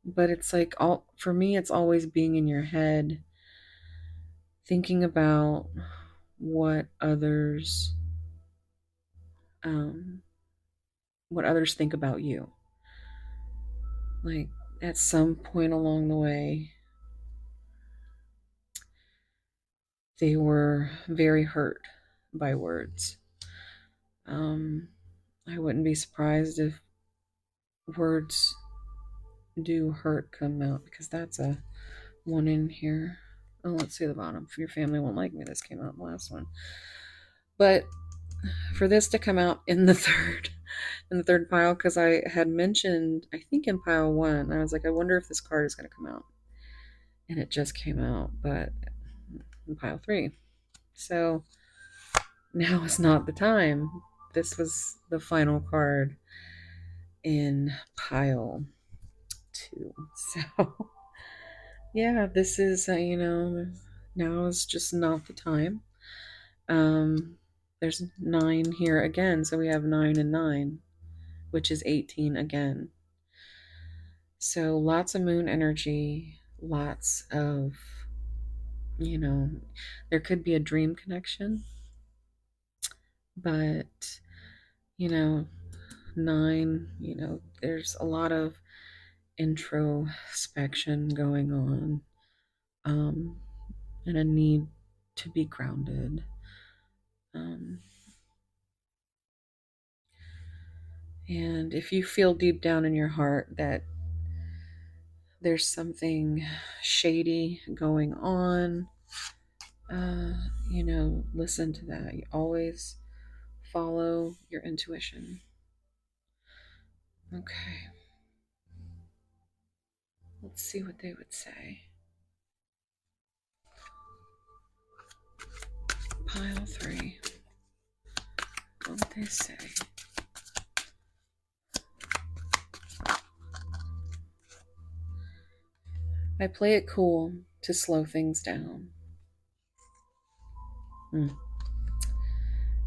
But it's like, all for me, it's always being in your head, thinking about what others um what others think about you. Like, at some point along the way, they were very hurt by words. um I wouldn't be surprised if words do hurt come out, because that's a one in here. Oh, let's see the bottom. Your family won't like me. This came out in the last one. But for this to come out in the third pile, because I had mentioned, I think in pile 1, I was like, I wonder if this card is going to come out, and it just came out, but in pile 3. So now is not the time. This was the final card in pile 2. So yeah, this is now is just not the time. There's 9 here again, so we have 9 and 9, which is 18 again. So lots of moon energy, lots of, there could be a dream connection, but, 9, there's a lot of introspection going on, and a need to be grounded. And if you feel deep down in your heart that there's something shady going on, listen to that. You always follow your intuition. Okay. Let's see what they would say. Pile 3. What would they say? I play it cool to slow things down.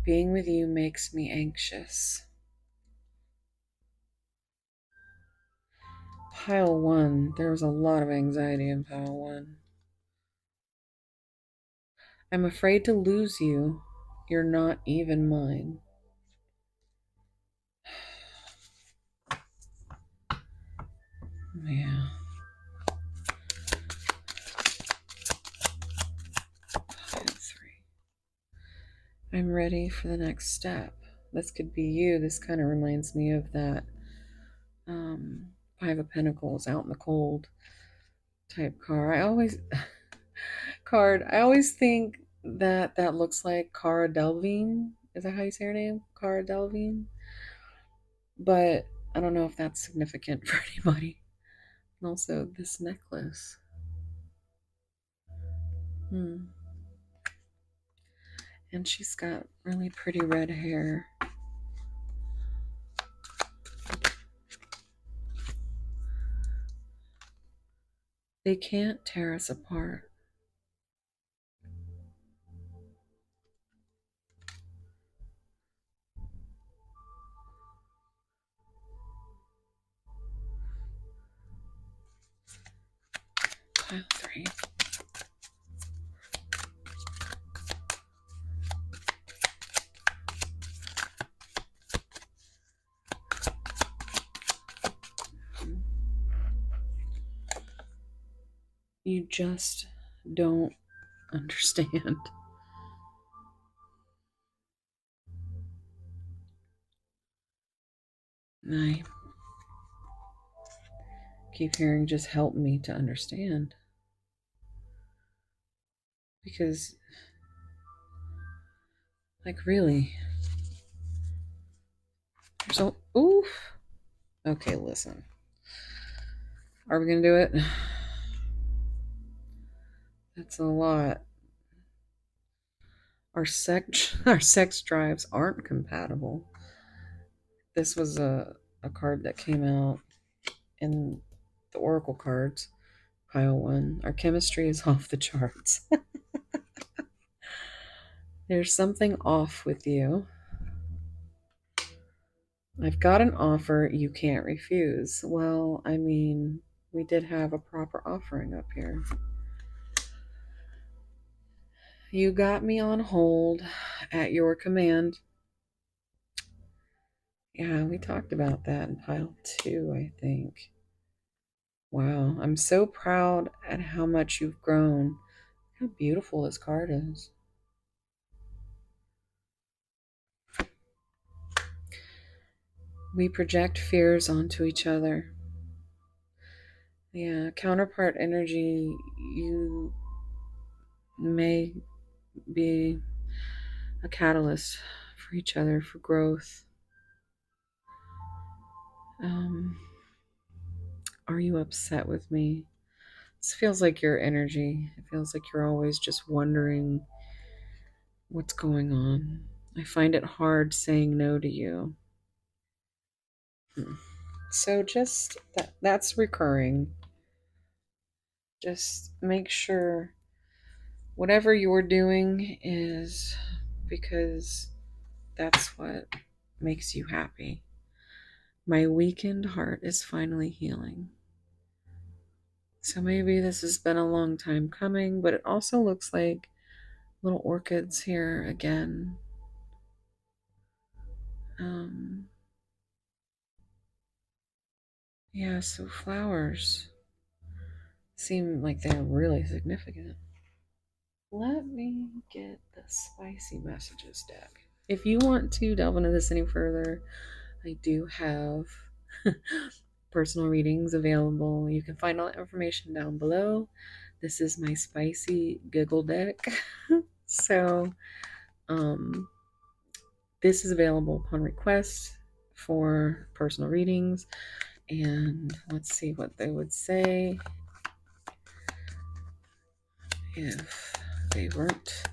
Being with you makes me anxious. Pile 1. There was a lot of anxiety in pile 1. I'm afraid to lose you. You're not even mine. Yeah. Pile 3. I'm ready for the next step. This could be you. This kind of reminds me of that 5 of Pentacles, out in the cold type I always think that that looks like Cara Delevingne. Is that how you say her name? Cara Delevingne? But I don't know if that's significant for anybody. And also this necklace. And she's got really pretty red hair. They can't tear us apart. Pile 3. You just don't understand. I keep hearing, just help me to understand. Because, like, really, so, oof. Okay, listen. Are we gonna do it? That's a lot. Our sex drives aren't compatible. This was a card that came out in the Oracle cards, pile 1. Our chemistry is off the charts. There's something off with you. I've got an offer you can't refuse. Well, I mean, we did have a proper offering up here. You got me on hold at your command. Yeah, we talked about that in pile 2, I think. Wow, I'm so proud at how much you've grown. How beautiful this card is. We project fears onto each other. Yeah, counterpart energy, you may be a catalyst for each other for growth. Are you upset with me? This feels like your energy. It feels like you're always just wondering what's going on. I find it hard saying no to you. So just that's recurring. Just make sure whatever you're doing is because that's what makes you happy. My weakened heart is finally healing. So maybe this has been a long time coming, but it also looks like little orchids here again. Yeah, so flowers seem like they're really significant. Let me get the spicy messages deck. If you want to delve into this any further, I do have personal readings available. You can find all that information down below. This is my spicy giggle deck. So, this is available upon request for personal readings. And let's see what they would say if they weren't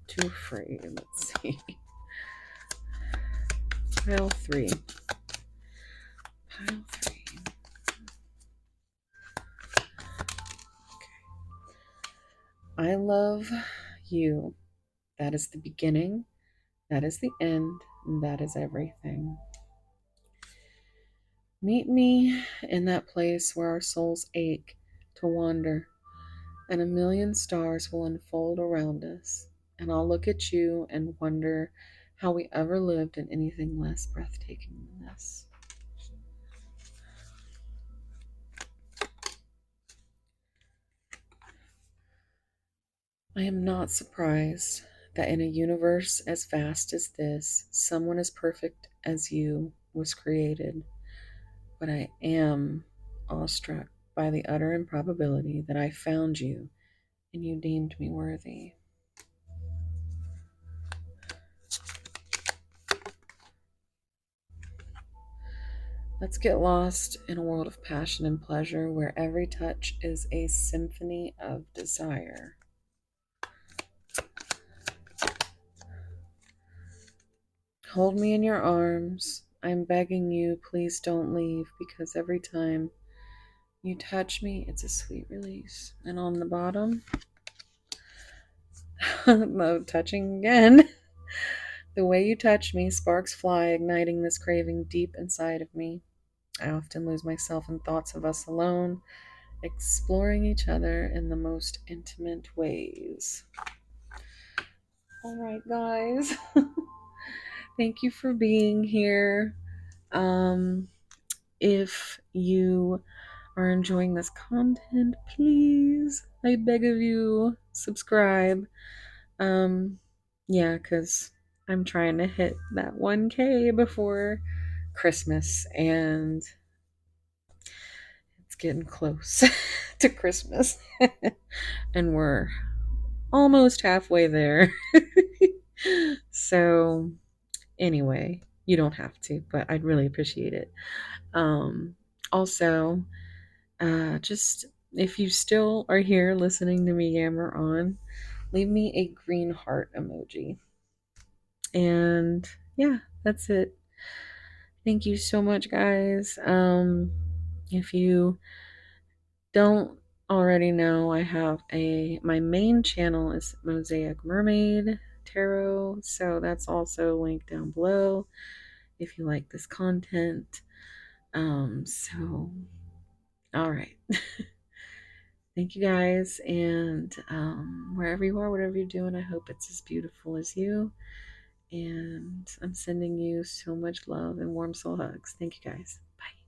too afraid. Let's see. Pile 3. Pile 3. Okay. I love you. That is the beginning. That is the end. That is everything. Meet me in that place where our souls ache to wander, and a million stars will unfold around us, and I'll look at you and wonder how we ever lived in anything less breathtaking than this. I am not surprised that in a universe as vast as this, someone as perfect as you was created, but I am awestruck by the utter improbability that I found you and you deemed me worthy. Let's get lost in a world of passion and pleasure where every touch is a symphony of desire. Hold me in your arms. I'm begging you, please don't leave, because every time you touch me, it's a sweet release. And on the bottom, no touching again. The way you touch me, sparks fly, igniting this craving deep inside of me. I often lose myself in thoughts of us alone, exploring each other in the most intimate ways. All right, guys. Thank you for being here. If you are enjoying this content, please, I beg of you, subscribe. Yeah, because I'm trying to hit that 1K before Christmas, and it's it's getting close to Christmas. And we're almost halfway there. So, anyway, you don't have to, but I'd really appreciate it. Also, just if you still are here listening to me yammer on, leave me a green heart emoji. And yeah, that's it. Thank you so much, guys. If you don't already know, I have my main channel is Mosaic Mermaid Tarot, so that's also linked down below if you like this content. So all right. Thank you guys, and wherever you are, whatever you're doing, I hope it's as beautiful as you. And I'm sending you so much love and warm soul hugs. Thank you guys. Bye.